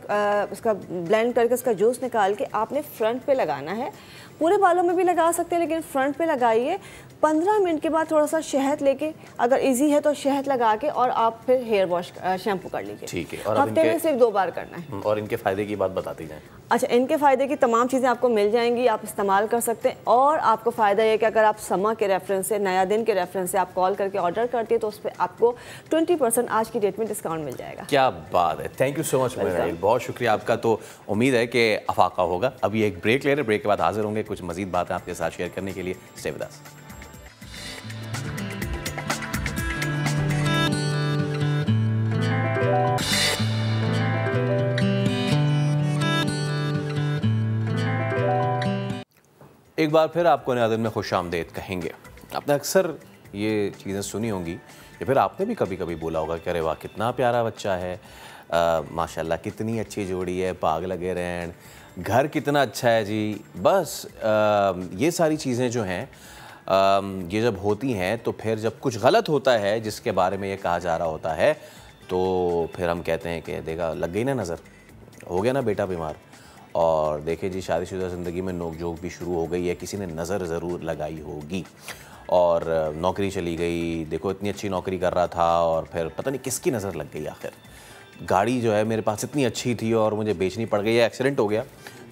इसका ब्लेंड करके इसका जूस निकाल के आपने फ्रंट पे लगाना है। पूरे बालों में भी लगा सकते हैं, लेकिन फ्रंट पे लगाइए। 15 मिनट के बाद थोड़ा सा शहद लेके, अगर इजी है तो शहद लगा के और आप फिर हेयर वॉश शैम्पू कर लीजिए। ठीक है। और हफ्ते में सिर्फ 2 बार करना है। और इनके फ़ायदे की बात बताती जाएं। अच्छा, इनके फ़ायदे की तमाम चीज़ें आपको मिल जाएंगी, आप इस्तेमाल कर सकते हैं। और आपको फ़ायदा ये कि अगर आप समा के रेफरेंस से, नया दिन के रेफरेंस से आप कॉल करके ऑर्डर करती है तो उस पर आपको 20% आज की डेट में डिस्काउंट मिल जाएगा। क्या बात है, थैंक यू सो मच मेहर, बहुत शुक्रिया आपका। तो उम्मीद है कि अफाका होगा। अभी एक ब्रेक ले रहे हैं, ब्रेक के बाद हाजिर होंगे कुछ मजीद बातें आपके साथ शेयर करने के लिए। स्टे विद अस। एक बार फिर आपको नया दिन में खुशामदीद कहेंगे। आपने अक्सर ये चीज़ें सुनी होंगी या फिर आपने भी कभी कभी बोला होगा कि अरे वाह कितना प्यारा बच्चा है, माशाल्लाह कितनी अच्छी जोड़ी है, पाग लगे रहन, घर कितना अच्छा है जी। बस ये सारी चीज़ें जो हैं ये जब होती हैं तो फिर जब कुछ गलत होता है जिसके बारे में ये कहा जा रहा होता है तो फिर हम कहते हैं कि देखा लग गई ना नज़र, हो गया ना बेटा बीमार। और देखिए जी, शादीशुदा ज़िंदगी में नोक झोंक भी शुरू हो गई है, किसी ने नज़र ज़रूर लगाई होगी। और नौकरी चली गई, देखो इतनी अच्छी नौकरी कर रहा था और फिर पता नहीं किसकी नज़र लग गई आखिर। गाड़ी जो है मेरे पास इतनी अच्छी थी और मुझे बेचनी पड़ गई, एक्सीडेंट हो गया।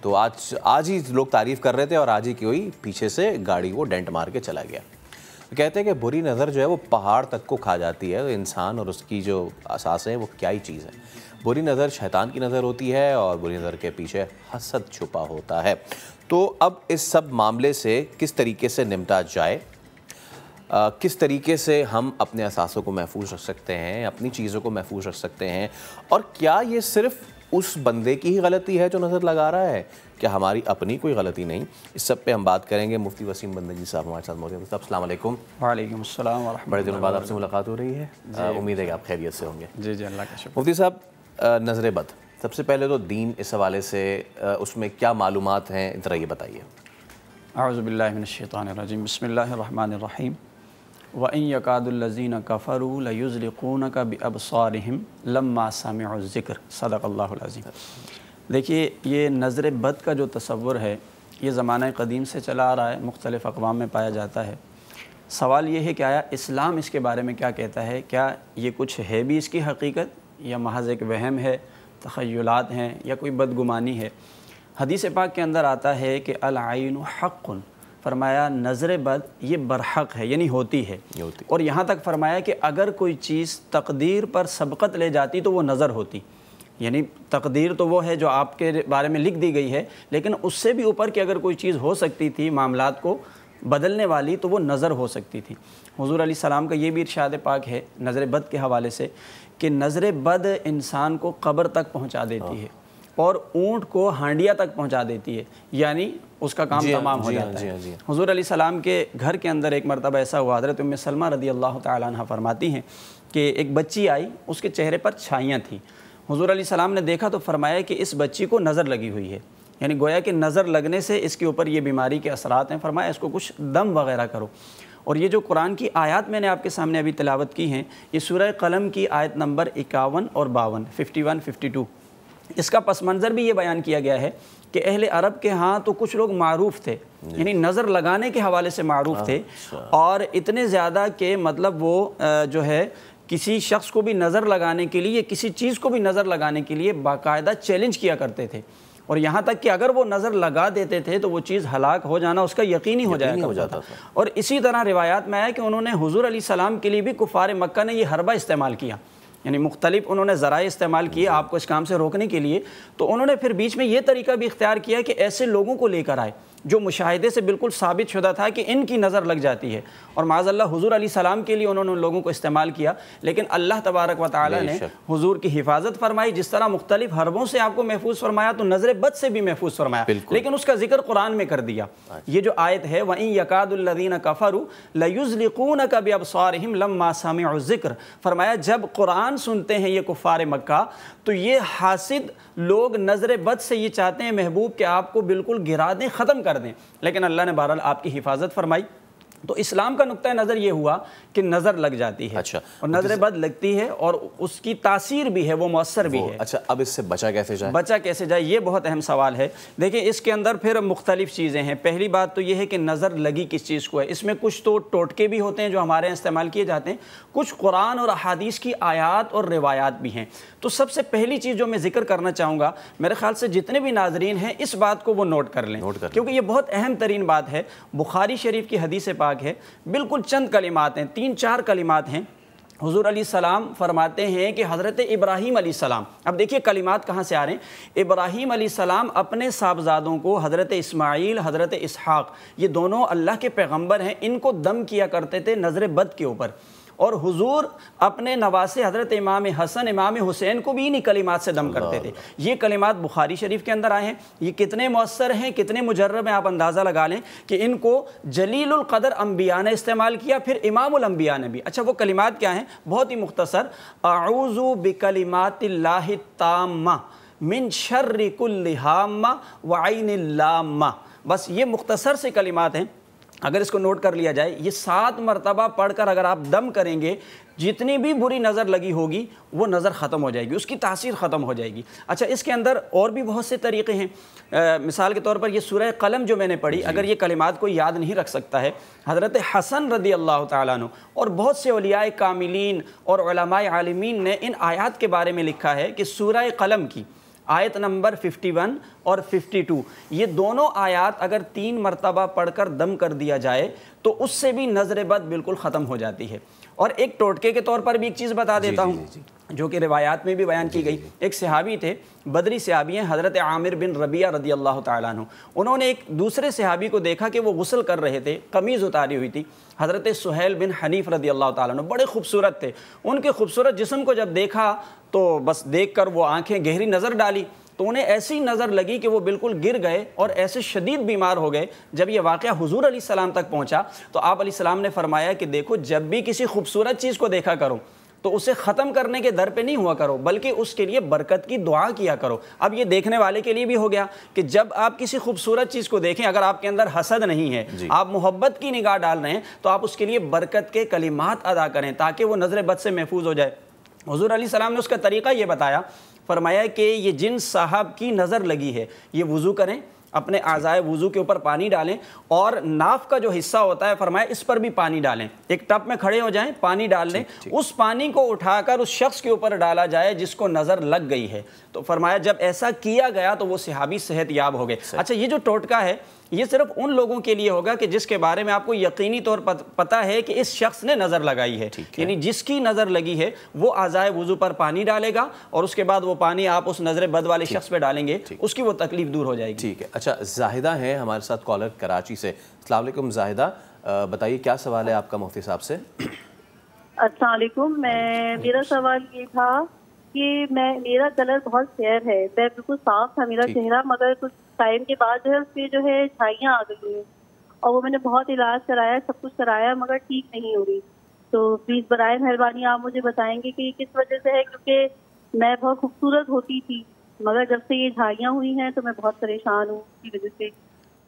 तो आज ही लोग तारीफ़ कर रहे थे और आज ही कोई पीछे से गाड़ी को डेंट मार के चला गया। तो कहते हैं कि बुरी नज़र जो है वो पहाड़ तक को खा जाती है। तो इंसान और उसकी जो असासें हैं वो क्या ही चीज़ है। बुरी नज़र शैतान की नज़र होती है और बुरी नज़र के पीछे हसद छुपा होता है। तो अब इस सब मामले से किस तरीके से निपटा जाए, किस तरीके से हम अपने असासों को महफूज रख सकते हैं, अपनी चीज़ों को महफूज रख सकते हैं, और क्या ये सिर्फ़ उस बंदे की ही गलती है जो नज़र लगा रहा है, क्या हमारी अपनी कोई गलती नहीं? इस सब पे हम बात करेंगे। मुफ्ती वसीम बंदगी साहब हमारे साथ मौजूद हैं। साहब अस्सलाम वालेकुम। वालेकुम अस्सलाम व रहमतुल्लाह। बड़े दिनों बाद आपसे मुलाकात हो रही है, उम्मीद है कि आप खैरियत से होंगे। जी जी, अल्लाह का शुक्र। मुफ्ती साहब, नज़र बद, सबसे पहले तो दीन इस हवाले से उसमें क्या मालूमात हैं, ज़रा ये बताइए। अऊज़ु बिल्लाहि मिनश शैतानिर रजीम, बिस्मिल्लाहिर रहमानिर रहीम। व इन यकादुल्लज़ीना कफ़रू लयुज़लिक़ूनका बिअबसारिहिम लम्मा समिअु ज़िक्र, सदक़ल्लाहुल अज़ीम। देखिए, ये नज़र बद का जो तसव्वुर है ये ज़माना क़दीम से चला आ रहा है, मुख्तलिफ़ अक़वाम में पाया जाता है। सवाल ये है कि आया इस्लाम इसके बारे में क्या कहता है, क्या ये कुछ है भी इसकी हकीकत या महज़ एक वहम है, तख़य्युलात हैं या कोई बदगुमानी है। हदीस पाक के अंदर आता है कि अल आइनु हक़्क़ुन, फरमाया नज़र बद ये बरहक़ है, यानी होती है। और यहाँ तक फरमाया कि अगर कोई चीज़ तकदीर पर सबक़त ले जाती तो वो नज़र होती, यानी तकदीर तो वो है जो आपके बारे में लिख दी गई है, लेकिन उससे भी ऊपर की अगर कोई चीज़ हो सकती थी मामलात को बदलने वाली तो वो नज़र हो सकती थी। हुज़ूर अलैहिस्सलाम का ये भी इरशाद पाक है नज़र बद के हवाले से कि नज़र बद इंसान को कब्र तक पहुँचा देती है और ऊँट को हांडिया तक पहुँचा देती है, यानी उसका काम तमाम हो जाता है। हुज़ूर अलैहिस्सलाम के घर के अंदर एक मरतबा ऐसा हुआ, हज़रत उम्मे सलमा रज़ियल्लाहु तआला अन्हा फरमाती हैं कि एक बच्ची आई, उसके चेहरे पर छाइयाँ थीं। हुज़ूर अलैहिस्सलाम ने देखा तो फरमाया कि इस बच्ची को नज़र लगी हुई है, यानी गोया कि नज़र लगने से इसके ऊपर ये बीमारी के असरात हैं। फरमाया इसको कुछ दम वग़ैरह करो। और ये जो कुरान की आयत मैंने आपके सामने अभी तिलावत की हैं, ये सूरह कलम की आयत नंबर 51 और 52, 51, 52, इसका पस मंज़र भी ये बयान किया गया है कि अहले अरब के यहाँ तो कुछ लोग मारूफ़ थे, यानी नज़र लगाने के हवाले से मारूफ़ थे, और इतने ज़्यादा कि मतलब वो जो है किसी शख्स को भी नज़र लगाने के लिए, किसी चीज़ को भी नज़र लगाने के लिए बाकायदा चैलेंज किया करते थे। और यहाँ तक कि अगर वो नज़र लगा देते थे तो वो चीज़ हलाक हो जाना उसका यकीनी हो जाता था। और इसी तरह रिवायात में आया कि उन्होंने हुज़ूर अलैहिस्सलाम के लिए भी कुफ़ार मक्का ने ये हरबा इस्तेमाल किया, यानी मुख्तलिफ उन्होंने ज़राए इस्तेमाल किए आपको इस काम से रोकने के लिए। तो उन्होंने फिर बीच में ये तरीका भी इख्तियार किया कि ऐसे लोगों को लेकर आए जो मुशाहिदे से बिल्कुल साबित शुदा था कि इनकी नज़र लग जाती है, और माज़अल्लाह हुज़ूर अलैहिस्सलाम के लिए उन्होंने उन लोगों को इस्तेमाल किया, लेकिन अल्लाह तबारक व तआला ने हुज़ूर की हिफाजत फरमाई। जिस तरह मुख्तलिफ हरबों से आपको महफूज फरमाया तो नज़र बद से भी महफूज फरमाया, लेकिन उसका जिक्र कुरान में कर दिया। ये जो आयत है वइन यकादुल्लज़ीना कफ़रू लयुज़लिक़ूनका बिअबसारिहिम लम्मा समिअु ज़िक्र, फरमाया जब कुरान सुनते हैं ये कुफ़ार मक्का तो ये हासिद लोग नज़र बद से ये चाहते हैं महबूब कि आपको बिल्कुल गिरा दें, ख़त्म कर दें, लेकिन अल्लाह ने बहरहाल आपकी हिफाजत फरमाई। तो इस्लाम का नुक्ता नज़र ये हुआ कि नज़र लग जाती है। अच्छा, और नज़र बद लगती है और उसकी तासीर भी है, वो मौसर भी है। अच्छा, अब इससे बचा कैसे जाए? बचा कैसे जाए, ये बहुत अहम सवाल है। देखिए इसके अंदर फिर मुख्तलिफ चीज़ें हैं। पहली बात तो ये है कि नज़र लगी किस चीज़ को है। इसमें कुछ तो टोटके भी होते हैं जो हमारे यहाँ इस्तेमाल किए जाते हैं, कुछ कुरान और अहादीस की आयात और रिवायात भी हैं। तो सबसे पहली चीज़ जो मैं जिक्र करना चाहूँगा, मेरे ख्याल से जितने भी नाजरीन हैं इस बात को वो नोट कर लें, क्योंकि ये बहुत अहम तरीन बात है। बुखारी शरीफ की हदीस पाक है, बिल्कुल चंद कलिमात हैं, 3-4 कलिमात हैं। हुज़ूर अलैहिस्सलाम फरमाते हैं कि हज़रत इब्राहीम अलैहिस्सलाम, अब देखिए कलिमात कहाँ से आ रहे हैं। इब्राहीम अलैहिस्सलाम अपने साहबजादों को हज़रत इस्माईल, हज़रत इसहाक़, ये दोनों अल्लाह के पैगम्बर हैं, इनको दम किया करते थे नज़र बद के ऊपर। और हुजूर अपने नवासे हज़रत इमाम हसन, इमाम हुसैन को भी इन्हीं कलिमात से दम करते थे। ये कलिमात बुखारी शरीफ के अंदर आए हैं। ये कितने मौसर हैं, कितने मुजर्रब हैं, आप अंदाज़ा लगा लें कि इनको जलीलुल क़दर अम्बिया ने इस्तेमाल किया, फिर इमामुल अम्बिया ने भी। अच्छा, वो कलिमात क्या हैं? बहुत ही मुख्तसर, अऊज़ु बिकलिमातिल्लाहि ताम्मा मिन शर्रि कुल्लि हाम्मा व ऐनिल लाम्मा। बस ये मुख्तसर से कलिमात हैं। अगर इसको नोट कर लिया जाए, ये 7 मरतबा पढ़कर अगर आप दम करेंगे, जितनी भी बुरी नज़र लगी होगी वो नज़र ख़त्म हो जाएगी, उसकी तासीर ख़त्म हो जाएगी। अच्छा, इसके अंदर और भी बहुत से तरीक़े हैं। मिसाल के तौर पर ये सूरह कलम जो मैंने पढ़ी, अगर ये कलिमात कोई याद नहीं रख सकता है, हज़रत हसन रदी अल्लाह तआला अन्हु और बहुत से औलियाए कामिलीन और उलमाए आलिमीन ने इन आयात के बारे में लिखा है कि सूरह कलम की आयत नंबर 51 और 52, ये दोनों आयात अगर 3 मरतबा पढ़कर दम कर दिया जाए तो उससे भी नज़र बद बिल्कुल ख़त्म हो जाती है। और एक टोटके के तौर पर भी एक चीज़ बता देता हूँ जो कि रिवायात में भी बयान की गई। एक सहाबी थे, बदरी सहाबी हैं, हज़रत आमिर बिन रबिया रदी अल्लाह तआला अन्हु। उन्होंने एक दूसरे सहाबी को देखा कि वो गुस्ल कर रहे थे, कमीज़ उतारी हुई थी। हज़रत सुहैल बिन हनीफ रदी अल्लाह तआला अन्हु बड़े खूबसूरत थे। उनके खूबसूरत जिस्म को जब देखा तो बस देख कर वो आँखें गहरी नज़र डाली, तो उन्हें ऐसी नज़र लगी कि वो बिल्कुल गिर गए और ऐसे शदीद बीमार हो गए। जब ये वाक़या हुज़ूर अलैहिस्सलाम तक पहुँचा तो आप अलैहिस्सलाम ने फरमाया कि देखो, जब भी किसी खूबसूरत चीज़ को देखा करो तो उसे ख़त्म करने के दर पे नहीं हुआ करो, बल्कि उसके लिए बरकत की दुआ किया करो। अब ये देखने वाले के लिए भी हो गया कि जब आप किसी खूबसूरत चीज़ को देखें, अगर आपके अंदर हसद नहीं है, आप मोहब्बत की निगाह डाल रहे हैं, तो आप उसके लिए बरकत के कलिमात अदा करें ताकि वो नज़र बद से महफूज हो जाए। हुज़ूर अलैहिस्सलाम ने उसका तरीक़ा ये बताया, फरमाया कि ये जिन साहब की नज़र लगी है ये वज़ू करें, अपने आज़ाए वज़ू के ऊपर पानी डालें और नाफ का जो हिस्सा होता है फरमाया इस पर भी पानी डालें। एक टब में खड़े हो जाएं, पानी डाल लें, उस पानी को उठाकर उस शख्स के ऊपर डाला जाए जिसको नज़र लग गई है। तो फरमाया जब ऐसा किया गया तो वो सहाबी सेहत याब हो गए। अच्छा, ये जो टोटका है ये सिर्फ उन लोगों के लिए होगा कि जिसके बारे में आपको यकीनी तौर पर पता है कि इस शख्स ने नज़र लगाई है। यानी जिसकी नज़र लगी है वो आज़ाए वज़ू पर पानी डालेगा और उसके बाद वो पानी आप उस नज़र बद वाले शख्स पे डालेंगे, उसकी वो तकलीफ दूर हो जाएगी। ठीक है। अच्छा, जाहिदा है हमारे साथ कॉलर कराची से। अस्सलाम वालेकुम जाहिदा, बताइए क्या सवाल है आपका मुफ्ती साहब से? अस्सलाम वालेकुम, मेरा सवाल ये था कि मेरा कलर बहुत फेयर है, मैं बिल्कुल साफ था मेरा चेहरा, मगर कुछ टाइम के बाद जो है उसपे जो है छाइयाँ आ गई हैं और वो मैंने बहुत इलाज कराया, सब कुछ कराया, मगर ठीक नहीं हो रही। तो प्लीज़ बराए मेहरबानी आप मुझे बताएंगे कि किस वजह से है, क्योंकि मैं बहुत खूबसूरत होती थी मगर जब से ये झाइयाँ हुई हैं तो मैं बहुत परेशान हूँ इसकी वजह से।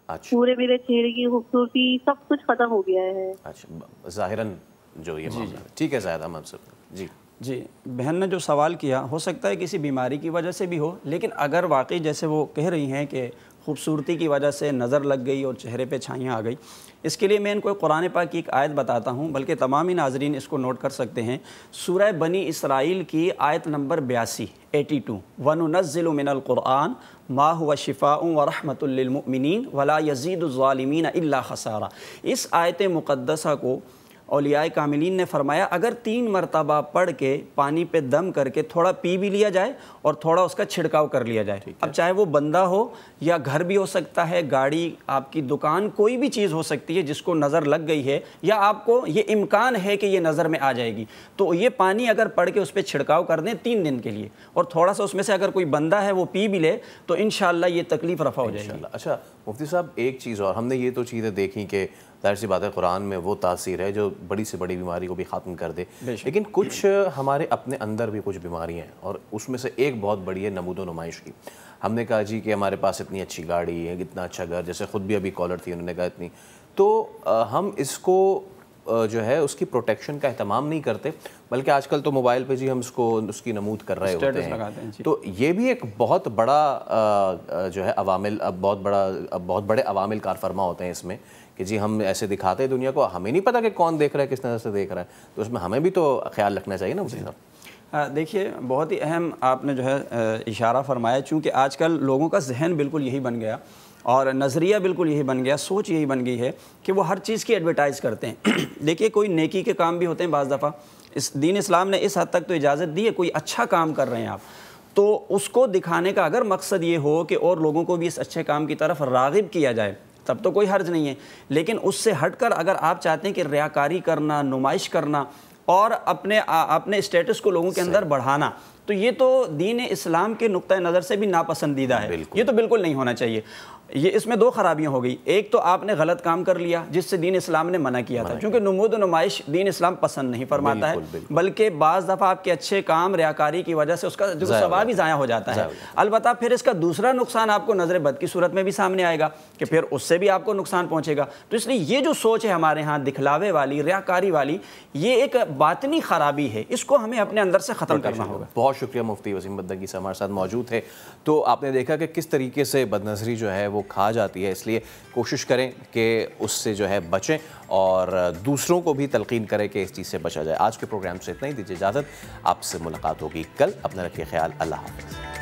अच्छा। पूरे मेरे चेहरे की खूबसूरती सब कुछ खत्म हो गया है। अच्छा, ज़ाहिरन जो ये मामला है। ठीक है ज़ाहिदा, हम आपसे जी बहन ने जो सवाल किया, हो सकता है किसी बीमारी की वजह से भी हो, लेकिन अगर वाकई जैसे वो कह रही हैं कि खूबसूरती की वजह से नज़र लग गई और चेहरे पे छाइयाँ आ गई, इसके लिए मैं इनको कुरान पाक की एक आयत बताता हूँ, बल्कि तमाम ही नाजरीन इसको नोट कर सकते हैं। सूरह बनी इसराइल की आयत नंबर 82 82, वनुनज़्ज़िलु मिनल क़ुरआन मा हुवा शिफ़ाउन व रहमतुल लिल मुमिनीन वला यज़ीदु ज़ालिमीन इल्ला ख़सारा। इस आयत मुक़द्दसा को औलियाए कामिलीन ने फरमाया अगर 3 मरतबा पढ़ के पानी पे दम करके थोड़ा पी भी लिया जाए और थोड़ा उसका छिड़काव कर लिया जाए, अब चाहे वो बंदा हो या घर भी हो सकता है, गाड़ी, आपकी दुकान, कोई भी चीज़ हो सकती है जिसको नज़र लग गई है या आपको ये इम्कान है कि ये नज़र में आ जाएगी, तो ये पानी अगर पढ़ के उस पर छिड़काव कर दें 3 दिन के लिए और थोड़ा सा उसमें से अगर कोई बंदा है वो पी भी ले तो इंशाअल्लाह ये तकलीफ़ रफ़ा हो जाएगी। अच्छा मुफ्ती साहब, एक चीज़ और, हमने ये तो चीज़ें देखी कि ज़ाहिर सी बात है कुरान में वो तासीर है जो बड़ी से बड़ी बीमारी को भी ख़त्म कर दे, लेकिन कुछ हमारे अपने अंदर भी कुछ बीमारियाँ हैं और उसमें से एक बहुत बड़ी है नमूदो नुमाइश की। हमने कहा जी कि हमारे पास इतनी अच्छी गाड़ी है, इतना अच्छा घर, जैसे ख़ुद भी अभी कॉलर थी उन्होंने कहा इतनी, तो हम इसको जो है उसकी प्रोटेक्शन का एहतमाम नहीं करते, बल्कि आजकल तो मोबाइल पे जी हम उसकी नमूद कर रहे होते हैं। तो ये भी एक बहुत बड़ा जो है अवामिल, बहुत बड़े अवामिल कारफरमा होते हैं इसमें कि जी हम ऐसे दिखाते हैं दुनिया को, हमें नहीं पता कि कौन देख रहा है, किस नज़र से देख रहा है, तो उसमें हमें भी तो ख्याल रखना चाहिए ना मुझे साहब। देखिए बहुत ही अहम आपने जो है इशारा फरमाया, चूँकि आजकल लोगों का जहन बिल्कुल यही बन गया और नज़रिया बिल्कुल यही बन गया, सोच यही बन गई है कि वो हर चीज़ की एडवर्टाइज़ करते हैं। देखिए कोई नेकी के काम भी होते हैं बाज़ दफ़ा, इस दीन इस्लाम ने इस हद तक तो इजाज़त दी है, कोई अच्छा काम कर रहे हैं आप तो उसको दिखाने का अगर मकसद ये हो कि और लोगों को भी इस अच्छे काम की तरफ राग़िब किया जाए तब तो कोई हर्ज नहीं है, लेकिन उससे हटकर अगर आप चाहते हैं कि रियाकारी करना, नुमाइश करना और अपने स्टेटस को लोगों के अंदर बढ़ाना, तो ये तो दीन इस्लाम के नुक्ता नज़र से भी नापसंदीदा है, ये तो बिल्कुल नहीं होना चाहिए। ये इसमें 2 खराबियाँ हो गई, एक तो आपने गलत काम कर लिया जिससे दीन इस्लाम ने मना किया था, क्योंकि नुमूद नुमाइश दीन इस्लाम पसंद नहीं फरमाता है, बल्कि बाज़ दफ़ा आपके अच्छे काम रियाकारी की वजह से उसका जो सवाब ही ज़ाया हो जाता है। अलबत्ता फिर इसका दूसरा नुकसान आपको नज़र बद की सूरत में भी सामने आएगा कि फिर उससे भी आपको नुकसान पहुँचेगा। तो इसलिए ये जो सोच है हमारे यहाँ दिखलावे वाली, रियाकारी वाली, ये एक बातनी खराबी है, इसको हमें अपने अंदर से ख़त्म करना होगा। बहुत शुक्रिया मुफ्ती वसीम बद्दगी साहब हमारे साथ मौजूद थे। तो आपने देखा कि किस तरीके से बदनज़री जो है वो खा जाती है, इसलिए कोशिश करें कि उससे जो है बचें और दूसरों को भी तलकीन करें कि इस चीज़ से बचा जाए। आज के प्रोग्राम से इतना ही, दीजिए इजाज़त, आपसे मुलाकात होगी कल, अपना रखिए ख्याल, अल्लाह हाफ़िज़।